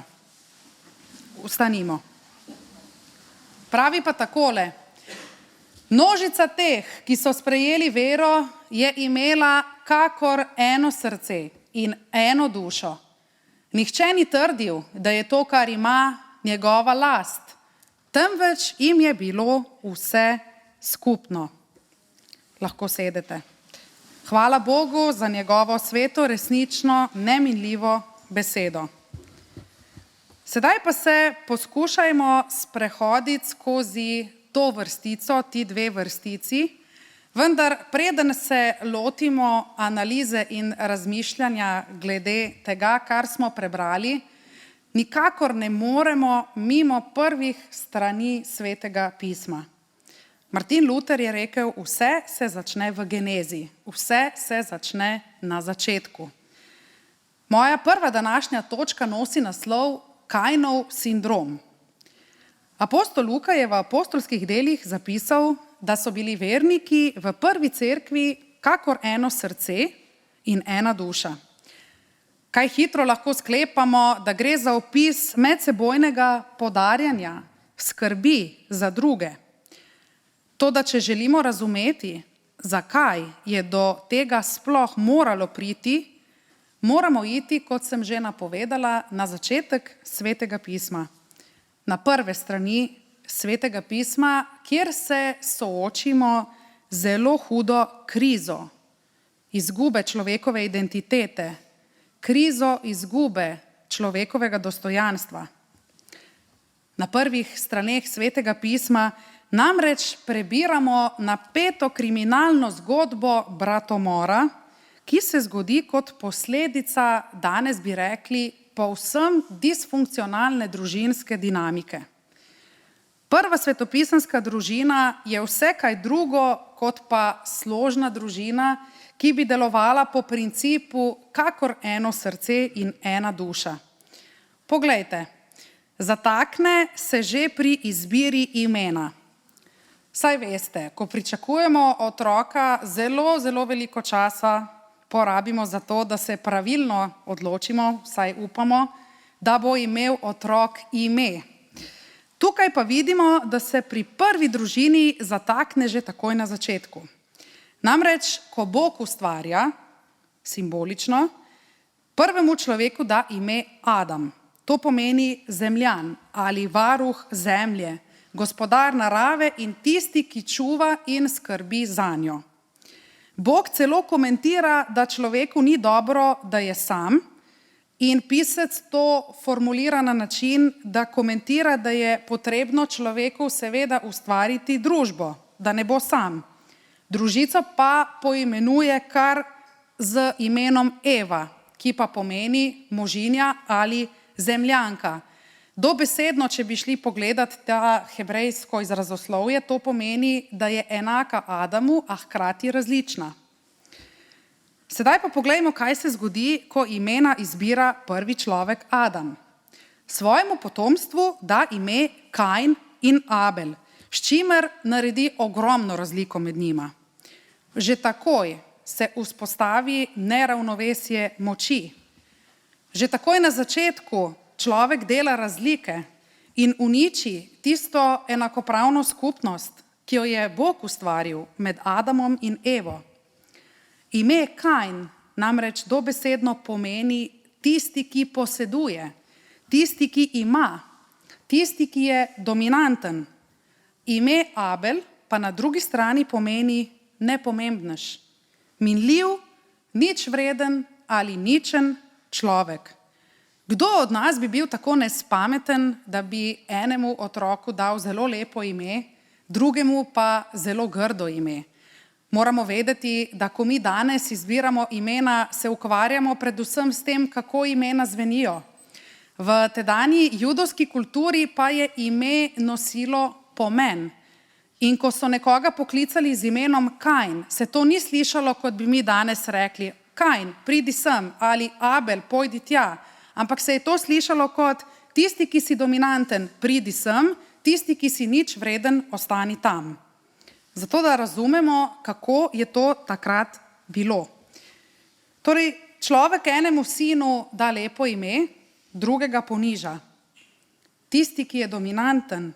Vstanimo. Pravi pa takole: množica teh, ki so sprejeli vero, je imela kakor eno srce in eno dušo. Nihče ni trdil, da je to, kar ima, njegova last, temveč jim je bilo vse skupno. Lahko sedete. Hvala Bogu za njegovo sveto, resnično, neminljivo besedo. Sedaj pa se poskušajmo sprehoditi skozi to vrstico, ti dve vrstici, vendar preden se lotimo analize in razmišljanja glede tega, kar smo prebrali, nikakor ne moremo mimo prvih strani Svetega pisma. Martin Luther je rekel, vse se začne v genezi, vse se začne na začetku. Moja prva današnja točka nosi naslov Kainov sindrom. Apostol Luka je v apostolskih delih zapisal, da so bili verniki v prvi cerkvi kakor eno srce in ena duša. Kaj hitro lahko sklepamo, da gre za opis medsebojnega podarjanja, skrbi za druge. Toda če želimo razumeti, zakaj je do tega sploh moralo priti, moramo iti, kot sem že napovedala, na začetek Svetega pisma. Na prve strani Svetega pisma, kjer se soočimo zelo hudo krizo, izgube človekove identitete, krizo izgube človekovega dostojanstva. Na prvih straneh Svetega pisma namreč prebiramo napeto kriminalno zgodbo bratomora, ki se zgodi kot posledica, danes bi rekli, povsem disfunkcionalne družinske dinamike. Prva svetopisemska družina je vse kaj drugo kot pa složna družina, ki bi delovala po principu kakor eno srce in ena duša. Poglejte, zatakne se že pri izbiri imena. Saj veste, ko pričakujemo otroka, zelo veliko časa porabimo za to, da se pravilno odločimo, saj upamo, da bo imel otrok ime. Tukaj pa vidimo, da se pri prvi družini zatakne že takoj na začetku. Namreč, ko Bog ustvarja, simbolično, prvemu človeku da ime Adam. To pomeni zemljan ali varuh zemlje, gospodar narave in tisti, ki čuva in skrbi zanjo. Bog celo komentira, da človeku ni dobro, da je sam, in pisec to formulira na način, da komentira, da je potrebno človeku seveda ustvariti družbo, da ne bo sam. Družico pa poimenuje kar z imenom Eva, ki pa pomeni možinja ali zemljanka. Dobesedno, če bi šli pogledat ta hebrejsko izrazoslovje, to pomeni, da je enaka Adamu, a hkrati različna. Sedaj pa poglejmo, kaj se zgodi, ko imena izbira prvi človek Adam. Svojemu potomstvu da ime Kain in Abel, s čimer naredi ogromno razliko med njima. Že takoj se vzpostavi neravnovesje moči. Že takoj na začetku človek dela razlike in uniči tisto enakopravno skupnost, ki jo je Bog ustvaril med Adamom in Evo. Ime Kain namreč dobesedno pomeni tisti, ki poseduje, tisti, ki ima, tisti, ki je dominanten. Ime Abel pa na drugi strani pomeni nepomembnež, minljiv, nič vreden ali ničen človek. Kdo od nas bi bil tako nespameten, da bi enemu otroku dal zelo lepo ime, drugemu pa zelo grdo ime? Moramo vedeti, da ko mi danes izbiramo imena, se ukvarjamo predvsem s tem, kako imena zvenijo. V tedanji judovski kulturi pa je ime nosilo pomen. In ko so nekoga poklicali z imenom Kain, se to ni slišalo, kot bi mi danes rekli, Kain, pridi sem, ali Abel, pojdi tja. Ampak se je to slišalo kot tisti, ki si dominanten, pridi sem, tisti, ki si nič vreden, ostani tam. Zato, da razumemo, kako je to takrat bilo. Torej, človek enemu sinu da lepo ime, drugega poniža. Tisti, ki je dominanten,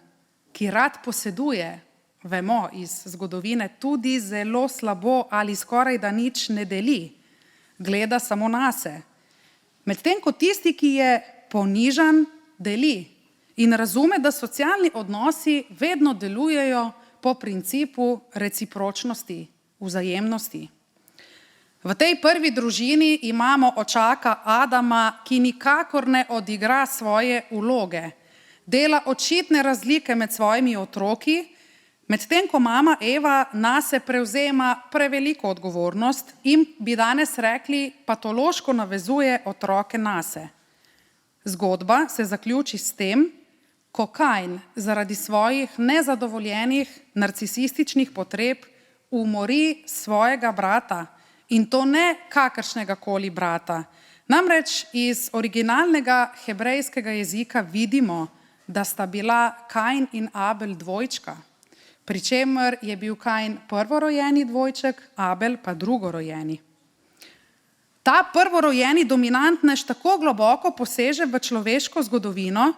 ki rad poseduje, vemo iz zgodovine, tudi zelo slabo ali skoraj da nič ne deli, gleda samo nase. Medtem ko tisti, ki je ponižan, deli in razume, da socialni odnosi vedno delujejo po principu recipročnosti, vzajemnosti. V tej prvi družini imamo očaka Adama, ki nikakor ne odigra svoje vloge, dela očitne razlike med svojimi otroki, medtem ko mama Eva nase prevzema preveliko odgovornost in bi danes rekli patološko navezuje otroke nase. Zgodba se zaključi s tem, ko Kain zaradi svojih nezadovoljenih narcisističnih potreb umori svojega brata, in to ne kakršnega koli brata. Namreč iz originalnega hebrejskega jezika vidimo, da sta bila Kain in Abel dvojčka, pri čemer je bil Kain prvorojeni dvojček, Abel pa drugorojeni. Ta prvorojeni dominantnež tako globoko poseže v človeško zgodovino,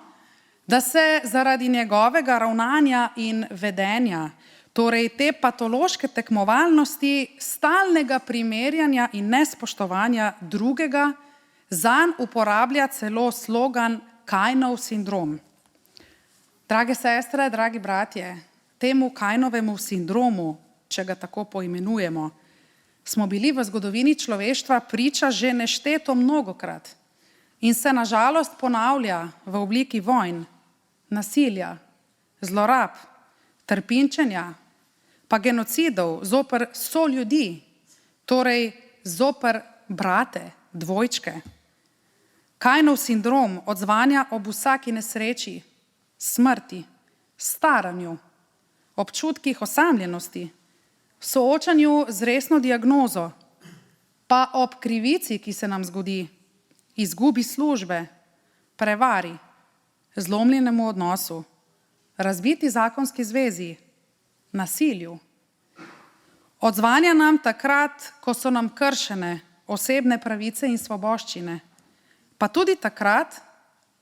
da se zaradi njegovega ravnanja in vedenja, torej te patološke tekmovalnosti, stalnega primerjanja in nespoštovanja drugega, zanj uporablja celo slogan Kainov sindrom. Drage sestre, dragi bratje, temu Kainovemu sindromu, če ga tako poimenujemo, smo bili v zgodovini človeštva priča že nešteto mnogokrat in se na žalost ponavlja v obliki vojn, nasilja, zlorab, trpinčenja, pa genocidov zoper soljudi, torej zoper brate, dvojčke. Kainov sindrom odzvanja ob vsaki nesreči, smrti, staranju, občutkih osamljenosti, soočanju z resno diagnozo, pa ob krivici, ki se nam zgodi, izgubi službe, prevari, zlomljenemu odnosu, razbiti zakonski zvezi, nasilju. Odzvanja nam takrat, ko so nam kršene osebne pravice in svoboščine, pa tudi takrat,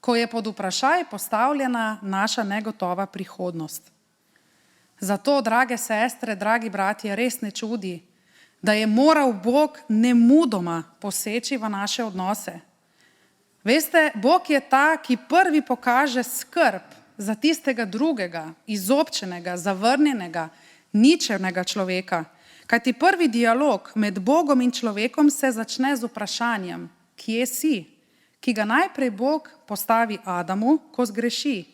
ko je pod vprašaj postavljena naša negotova prihodnost. Zato, drage sestre, dragi bratje, res ne čudi, da je moral Bog nemudoma poseči v naše odnose. Veste, Bog je ta, ki prvi pokaže skrb za tistega drugega, izobčenega, zavrnjenega, ničevnega človeka. Kajti prvi dialog med Bogom in človekom se začne z vprašanjem, kje si, ki ga najprej Bog postavi Adamu, ko zgreši.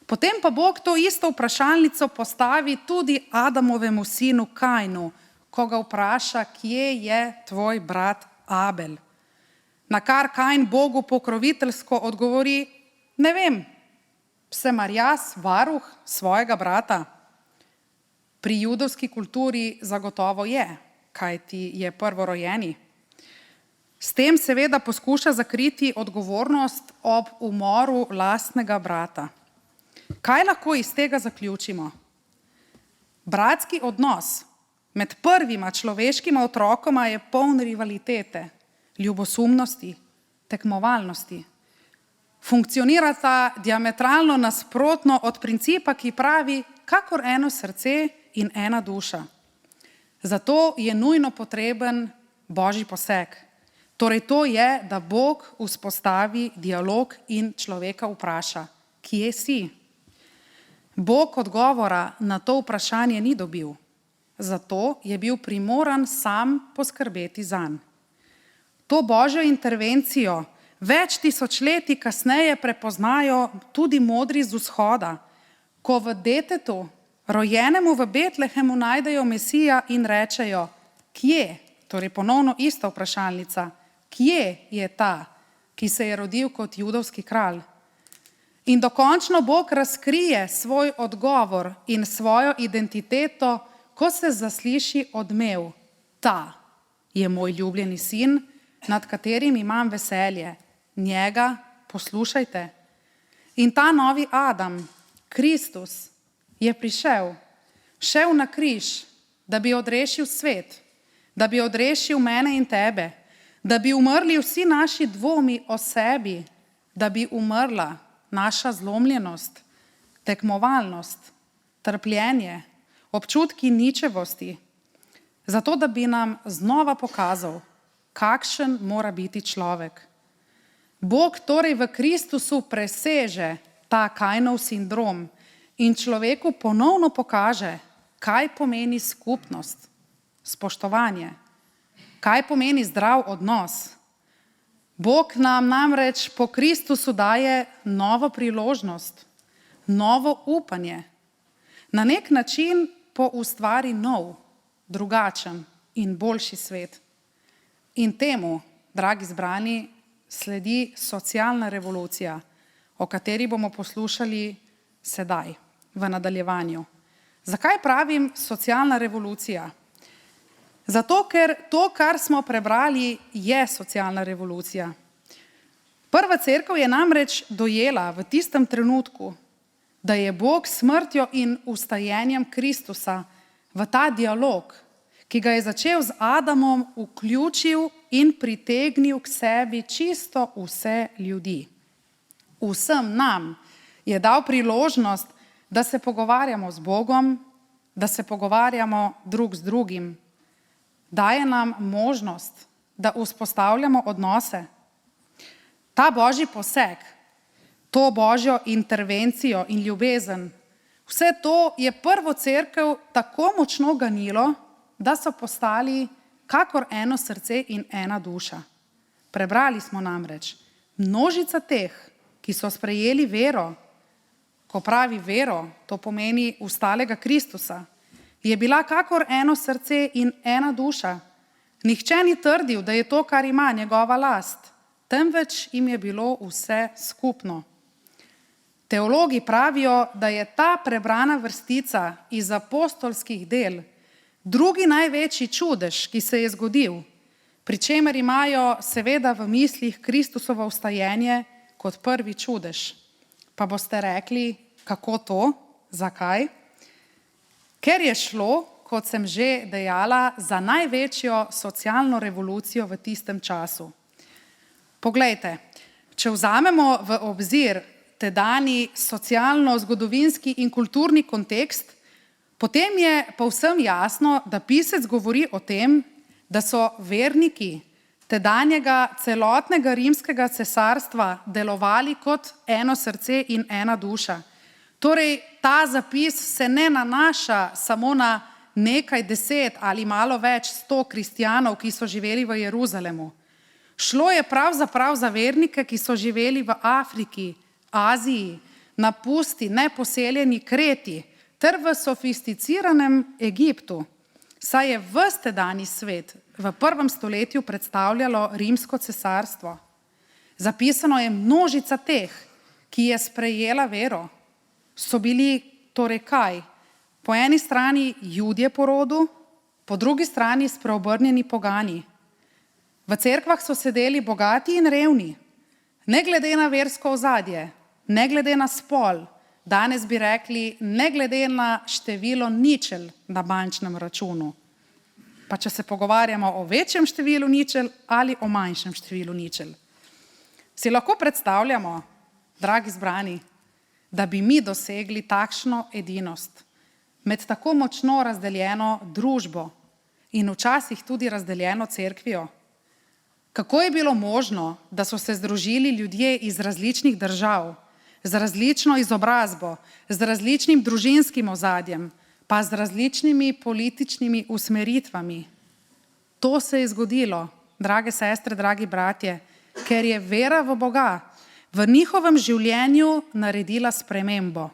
Potem pa Bog to isto vprašalnico postavi tudi Adamovemu sinu Kainu, ko ga vpraša, kje je tvoj brat Abel. Na kar Kain Bogu pokroviteljsko odgovori, ne vem, sem mar jaz varuh svojega brata? Pri judovski kulturi zagotovo je, kajti je prvorojeni. S tem seveda poskuša zakriti odgovornost ob umoru lastnega brata. Kaj lahko iz tega zaključimo? Bratski odnos med prvima človeškima otrokoma je poln rivalitete, ljubosumnosti, tekmovalnosti. Funkcionirata diametralno nasprotno od principa, ki pravi, kakor eno srce in ena duša. Zato je nujno potreben Božji poseg. Torej to je, da Bog vzpostavi dialog in človeka vpraša, kje si? Bog odgovora na to vprašanje ni dobil, zato je bil primoran sam poskrbeti zanj. To Božjo intervencijo več tisočletij kasneje prepoznajo tudi modri z vzhoda, ko v detetu, rojenemu v Betlehemu, najdejo Mesija in rečejo, kje, torej ponovno ista vprašalnica, kje je ta, ki se je rodil kot judovski kralj. In dokončno Bog razkrije svoj odgovor in svojo identiteto, ko se zasliši odmev, ta je moj ljubljeni sin, nad katerim imam veselje, njega poslušajte. In ta novi Adam, Kristus, je prišel, šel na križ, da bi odrešil svet, da bi odrešil mene in tebe, da bi umrli vsi naši dvomi o sebi, da bi umrla naša zlomljenost, tekmovalnost, trpljenje, občutki ničevosti, zato da bi nam znova pokazal, kakšen mora biti človek. Bog torej v Kristusu preseže ta Kainov sindrom in človeku ponovno pokaže, kaj pomeni skupnost, spoštovanje, kaj pomeni zdrav odnos. Bog nam namreč po Kristusu daje novo priložnost, novo upanje. Na nek način poustvari nov, drugačen in boljši svet. In temu, dragi zbrani, sledi socialna revolucija, o kateri bomo poslušali sedaj, v nadaljevanju. Zakaj pravim socialna revolucija? Zato, ker to, kar smo prebrali, je socialna revolucija. Prva cerkev je namreč dojela v tistem trenutku, da je Bog s smrtjo in vstajenjem Kristusa v ta dialog, ki ga je začel z Adamom, vključil in pritegnil k sebi čisto vse ljudi. Vsem nam je dal priložnost, da se pogovarjamo z Bogom, da se pogovarjamo drug z drugim. Daje nam možnost, da vzpostavljamo odnose. Ta božji poseg, to božjo intervencijo in ljubezen, vse to je prvo cerkev tako močno ganilo, da so postali kakor eno srce in ena duša. Prebrali smo namreč, množica teh, ki so sprejeli vero, ko pravi vero, to pomeni vstalega Kristusa, je bila kakor eno srce in ena duša. Nihče ni trdil, da je to, kar ima, njegova last, temveč jim je bilo vse skupno. Teologi pravijo, da je ta prebrana vrstica iz apostolskih del drugi največji čudež, ki se je zgodil, pri čemer imajo seveda v mislih Kristusovo vstajenje kot prvi čudež. Pa boste rekli, kako to, zakaj? Ker je šlo, kot sem že dejala, za največjo socialno revolucijo v tistem času. Poglejte, če vzamemo v obzir tedajni socialno-zgodovinski in kulturni kontekst, potem je povsem jasno, da pisec govori o tem, da so verniki tedanjega celotnega rimskega cesarstva delovali kot eno srce in ena duša. Torej, ta zapis se ne nanaša samo na nekaj 10 ali malo več 100 kristjanov, ki so živeli v Jeruzalemu. Šlo je pravzaprav za vernike, ki so živeli v Afriki, Aziji, na pusti, neposeljeni Kreti ter v sofisticiranem Egiptu, saj je ves tedajni svet v 1. stoletju predstavljalo rimsko cesarstvo. Zapisano je množica teh, ki je sprejela vero. So bili torej kaj? Po eni strani Judje po rodu, po drugi strani spreobrnjeni pogani. V cerkvah so sedeli bogati in revni, ne glede na versko ozadje, ne glede na spol, danes bi rekli, ne glede na število ničel na bančnem računu. Pa če se pogovarjamo o večjem številu ničel ali o manjšem številu ničel. Si lahko predstavljamo, dragi zbrani, da bi mi dosegli takšno edinost med tako močno razdeljeno družbo in včasih tudi razdeljeno cerkvijo? Kako je bilo možno, da so se združili ljudje iz različnih držav, z različno izobrazbo, z različnim družinskim ozadjem, pa z različnimi političnimi usmeritvami? To se je zgodilo, drage sestre, dragi bratje, ker je vera v Boga v njihovem življenju naredila spremembo.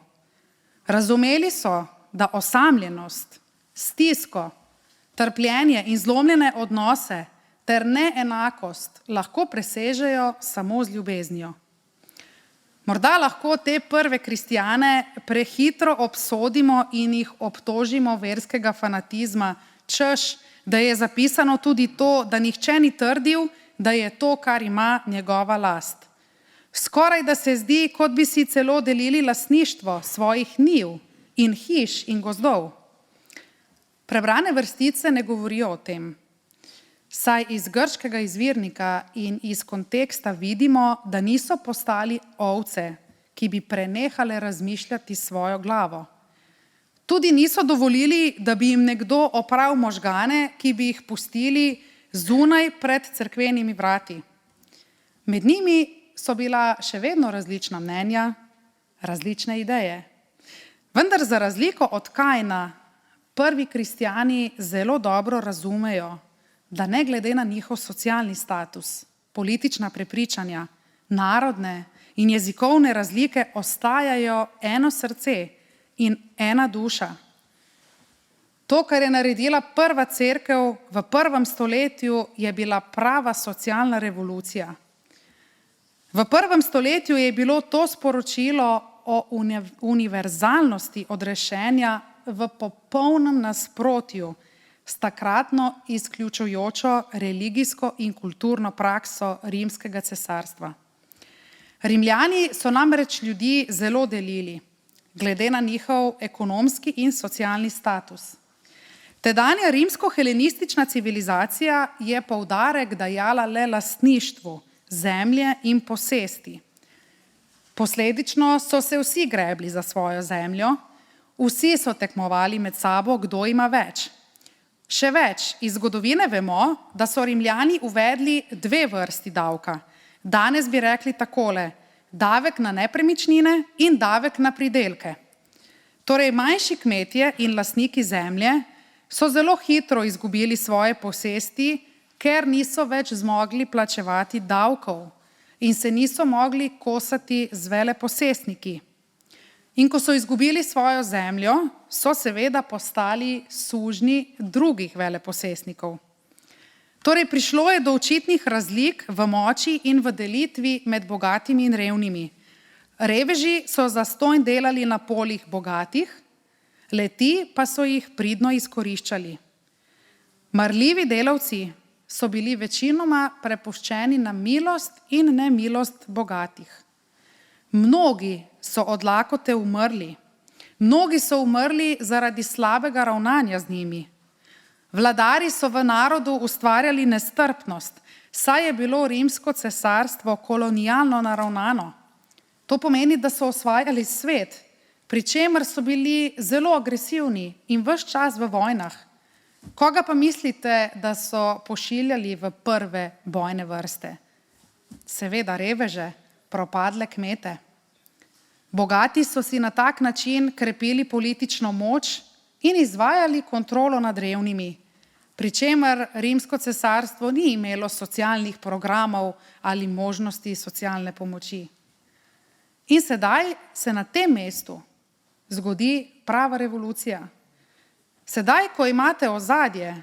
Razumeli so, da osamljenost, stisko, trpljenje in zlomljene odnose ter neenakost lahko presežejo samo z ljubeznijo. Morda lahko te prve kristjane prehitro obsodimo in jih obtožimo verskega fanatizma, češ, da je zapisano tudi to, da nihče ni trdil, da je to, kar ima, njegova last. Skoraj da se zdi, kot bi si celo delili lastništvo svojih njiv in hiš in gozdov. Prebrane vrstice ne govorijo o tem. saj iz grškega izvirnika in iz konteksta vidimo, da niso postali ovce, ki bi prenehale razmišljati svojo glavo. Tudi niso dovolili, da bi jim nekdo opral možgane, ki bi jih pustili zunaj pred cerkvenimi vrati. Med njimi so bila še vedno različna mnenja, različne ideje. Vendar za razliko od Kaina, prvi kristjani zelo dobro razumejo, da ne glede na njihov socialni status, politična prepričanja, narodne in jezikovne razlike ostajajo eno srce in ena duša. To, kar je naredila prva cerkev v 1. stoletju, je bila prava socialna revolucija. V 1. stoletju je bilo to sporočilo o univerzalnosti odrešenja v popolnem nasprotju s takratno izključujočo religijsko in kulturno prakso rimskega cesarstva. Rimljani so namreč ljudi zelo delili, glede na njihov ekonomski in socialni status. Tedanja rimsko-helenistična civilizacija je poudarek dajala le lastništvu, zemlje in posesti. Posledično so se vsi grebli za svojo zemljo, vsi so tekmovali med sabo, kdo ima več. Še več, iz zgodovine vemo, da so Rimljani uvedli 2 vrsti davka. Danes bi rekli takole: davek na nepremičnine in davek na pridelke. Torej, manjši kmetje in lastniki zemlje so zelo hitro izgubili svoje posesti, ker niso več zmogli plačevati davkov in se niso mogli kosati z veleposestniki. In ko so izgubili svojo zemljo, so seveda postali sužnji drugih veleposestnikov. Torej, prišlo je do očitnih razlik v moči in v delitvi med bogatimi in revnimi. Reveži so zastonj delali na poljih bogatih, le-ti pa so jih pridno izkoriščali. Marljivi delavci so bili večinoma prepuščeni na milost in nemilost bogatih. Mnogi so od lakote umrli, mnogi so umrli zaradi slabega ravnanja z njimi. Vladari so v narodu ustvarjali nestrpnost, saj je bilo rimsko cesarstvo kolonialno naravnano. To pomeni, da so osvajali svet, pri čemer so bili zelo agresivni in ves čas v vojnah. Koga pa mislite, da so pošiljali v prve bojne vrste? Seveda reveže, propadle kmete. Bogati so si na tak način krepili politično moč in izvajali kontrolo nad revnimi, pri čemer rimsko cesarstvo ni imelo socialnih programov ali možnosti socialne pomoči. In sedaj se na tem mestu zgodi prava revolucija. Sedaj, ko imate ozadje,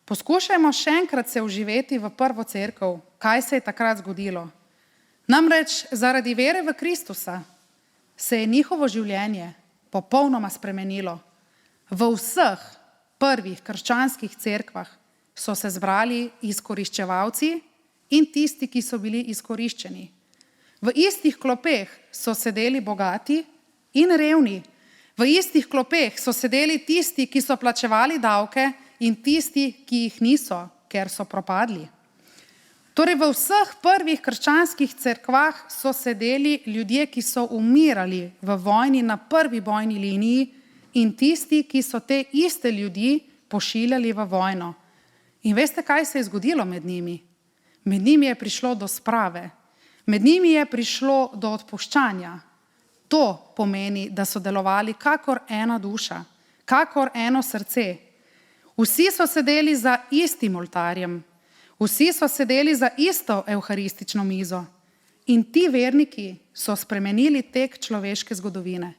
poskušajmo še enkrat se vživeti v prvo cerkev, kaj se je takrat zgodilo. Namreč zaradi vere v Kristusa se je njihovo življenje popolnoma spremenilo. V vseh prvih krščanskih cerkvah so se zbrali izkoriščevalci in tisti, ki so bili izkoriščeni. V istih klopeh so sedeli bogati in revni. V istih klopeh so sedeli tisti, ki so plačevali davke, in tisti, ki jih niso, ker so propadli. Torej, v vseh prvih krščanskih cerkvah so sedeli ljudje, ki so umirali v vojni na prvi bojni liniji, in tisti, ki so te iste ljudi pošiljali v vojno. In veste, kaj se je zgodilo med njimi? Med njimi je prišlo do sprave. Med njimi je prišlo do odpuščanja. To pomeni, da so delovali kakor ena duša, kakor eno srce. Vsi so sedeli za istim oltarjem, vsi so sedeli za isto evharistično mizo. In ti verniki so spremenili tek človeške zgodovine,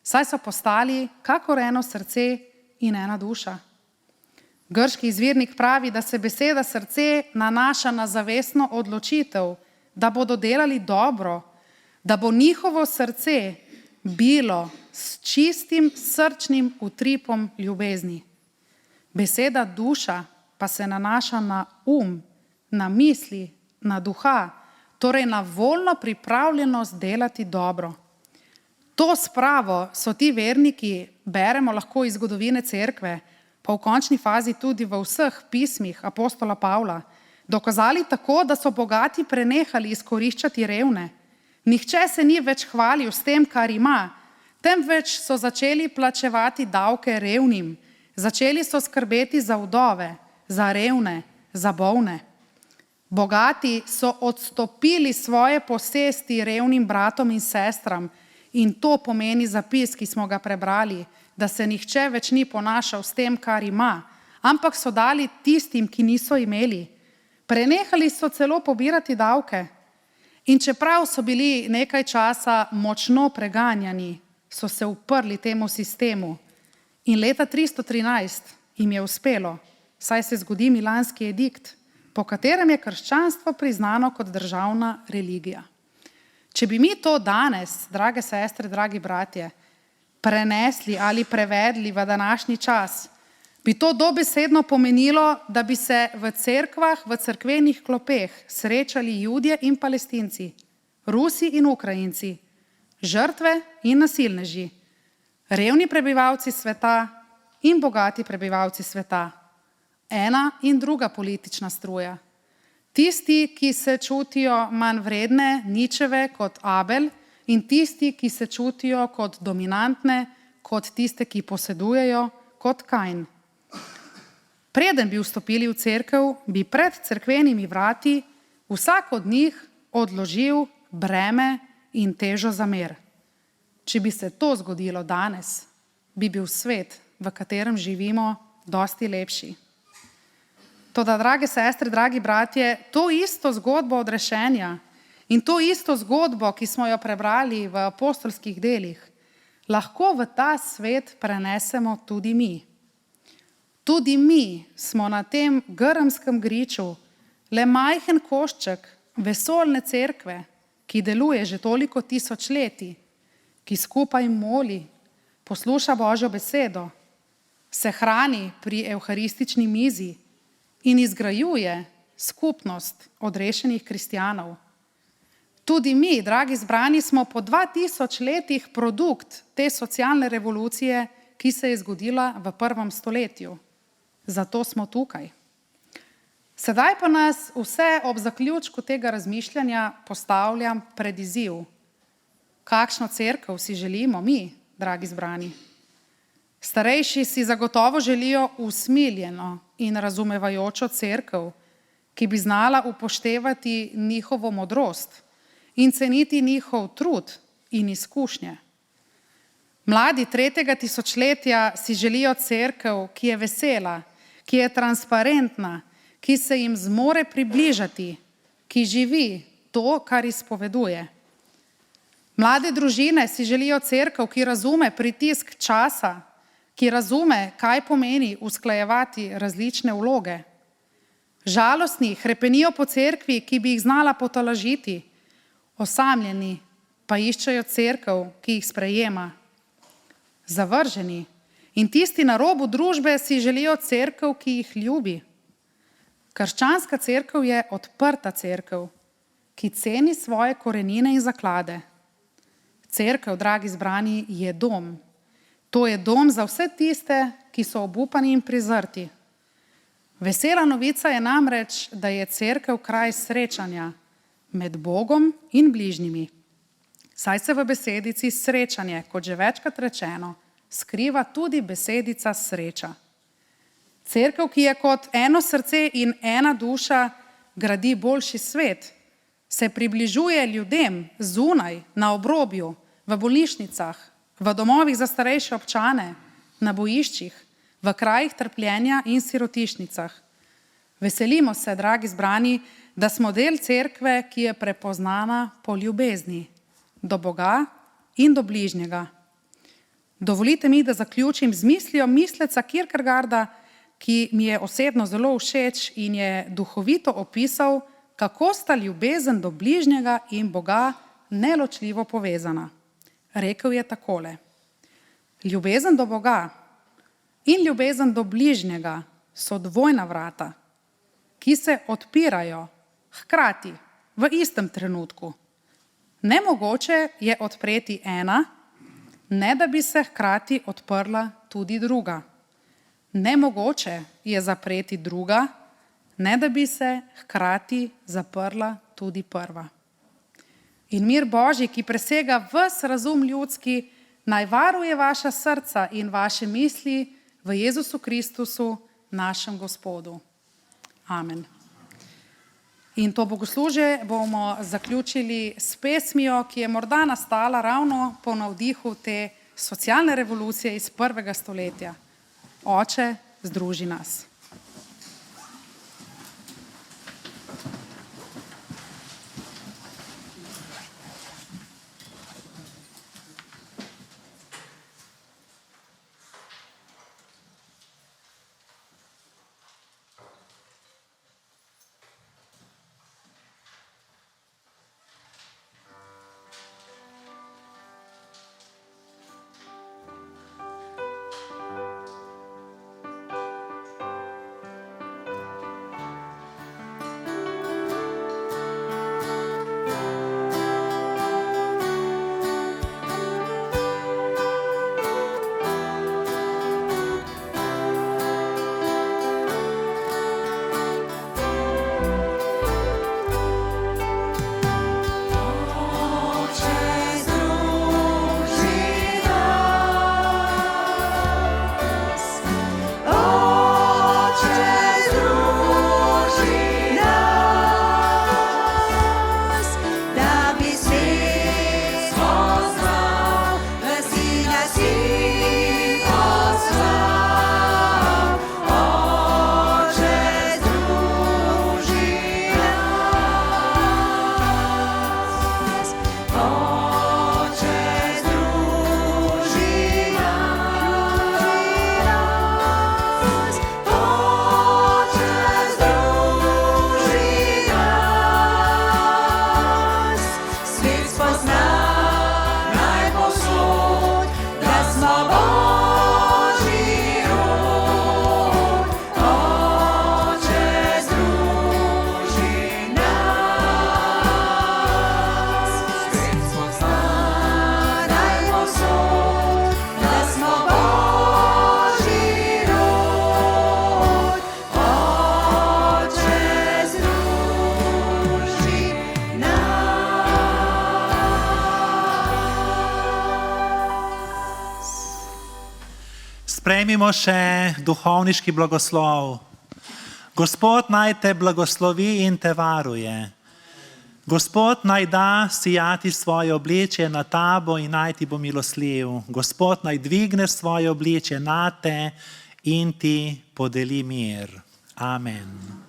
saj so postali kakor eno srce in ena duša. Grški izvirnik pravi, da se beseda srce nanaša na zavestno odločitev, da bodo delali dobro, da bo njihovo srce bilo s čistim srčnim utripom ljubezni. Beseda duša pa se nanaša na na misli, na duha, torej na voljno pripravljenost delati dobro. To spravo so ti verniki, beremo lahko iz zgodovine cerkve, pa v končni fazi tudi v vseh pismih apostola Pavla, dokazali tako, da so bogati prenehali izkoriščati revne. Nihče se ni več hvalil s tem, kar ima, temveč so začeli plačevati davke revnim, začeli so skrbeti za vdove, za revne, za bolne. Bogati so odstopili svoje posesti revnim bratom in sestram in to pomeni zapis, ki smo ga prebrali, da se nihče več ni ponašal s tem, kar ima, ampak so dali tistim, ki niso imeli. Prenehali so celo pobirati davke. In čeprav so bili nekaj časa močno preganjani, so se uprli temu sistemu. In leta 313 jim je uspelo, saj se zgodi Milanski edikt, po katerem je krščanstvo priznano kot državna religija. Če bi mi to danes, drage sestre, dragi bratje, prenesli ali prevedli v današnji čas, bi to dobesedno pomenilo, da bi se v cerkvah, v cerkvenih klopeh srečali Judje in Palestinci, Rusi in Ukrajinci, žrtve in nasilneži, revni prebivalci sveta in bogati prebivalci sveta, ena in druga politična struja. Tisti, ki se čutijo manj vredne, ničeve kot Abel in tisti, ki se čutijo kot dominantne, kot tiste, ki posedujejo, kot Kain. Preden bi vstopili v cerkev, bi pred cerkvenimi vrati vsak od njih odložil breme in težo zamer. Če bi se to zgodilo danes, bi bil svet, v katerem živimo, dosti lepši. Toda, drage sestre, dragi bratje, to isto zgodbo odrešenja in to isto zgodbo, ki smo jo prebrali v apostolskih delih, lahko v ta svet prenesemo tudi mi. Tudi mi smo na tem grmskem griču le majhen košček vesoljne cerkve, ki deluje že toliko tisočletij, ki skupaj moli, posluša Božjo besedo, se hrani pri evharistični mizi in izgrajuje skupnost odrešenih kristjanov. Tudi mi, dragi zbrani, smo po 2000 letih produkt te socialne revolucije, ki se je zgodila v 1. stoletju. Zato smo tukaj. Sedaj pa nas vse ob zaključku tega razmišljanja postavljam pred izziv. Kakšno cerkev si želimo mi, dragi zbrani? Starejši si zagotovo želijo usmiljeno in razumevajočo cerkev, ki bi znala upoštevati njihovo modrost in ceniti njihov trud in izkušnje. Mladi 3. tisočletja si želijo cerkev, ki je vesela, ki je transparentna, ki se jim zmore približati, ki živi to, kar izpoveduje. Mlade družine si želijo cerkev, ki razume pritisk časa, ki razume, kaj pomeni usklajevati različne vloge. Žalostni hrepenijo po cerkvi, ki bi jih znala potolažiti, osamljeni pa iščejo cerkev, ki jih sprejema. Zavrženi in tisti na robu družbe si želijo cerkev, ki jih ljubi. Krščanska cerkev je odprta cerkev, ki ceni svoje korenine in zaklade. Cerkev, dragi zbrani, je dom. To je dom za vse tiste, ki so obupani in prizrti. Vesela novica je namreč, da je cerkev kraj srečanja med Bogom in bližnjimi. Saj se v besedici srečanje, kot že večkrat rečeno, skriva tudi besedica sreča. Cerkev, ki je kot eno srce in ena duša, gradi boljši svet, se približuje ljudem zunaj, na obrobju, v bolnišnicah, v domovih za starejše občane, na bojiščih, v krajih trpljenja in sirotišnicah. Veselimo se, dragi zbrani, da smo del cerkve, ki je prepoznana po ljubezni do Boga in do bližnjega. Dovolite mi, da zaključim z mislijo misleca Kierkegaarda, ki mi je osebno zelo všeč in je duhovito opisal, kako sta ljubezen do bližnjega in Boga neločljivo povezana. Rekel je takole: ljubezen do Boga in ljubezen do bližnjega so dvojna vrata, ki se odpirajo hkrati v istem trenutku. Nemogoče je odpreti ena, ne da bi se hkrati odprla tudi druga. Nemogoče je zapreti druga, ne da bi se hkrati zaprla tudi prva. In mir Božji, ki presega ves razum ljudski, naj varuje vaša srca in vaše misli v Jezusu Kristusu, našem Gospodu. Amen. In to bogoslužje bomo zaključili s pesmijo, ki je morda nastala ravno po navdihu te socialne revolucije iz 1. stoletja. Oče, združi nas. Sprejmimo še duhovniški blagoslov. Gospod naj te blagoslovi in te varuje. Gospod naj da sijati svoje obličje na tabo in naj ti bo milosljiv. Gospod naj dvigne svoje obličje na te in ti podeli mir. Amen.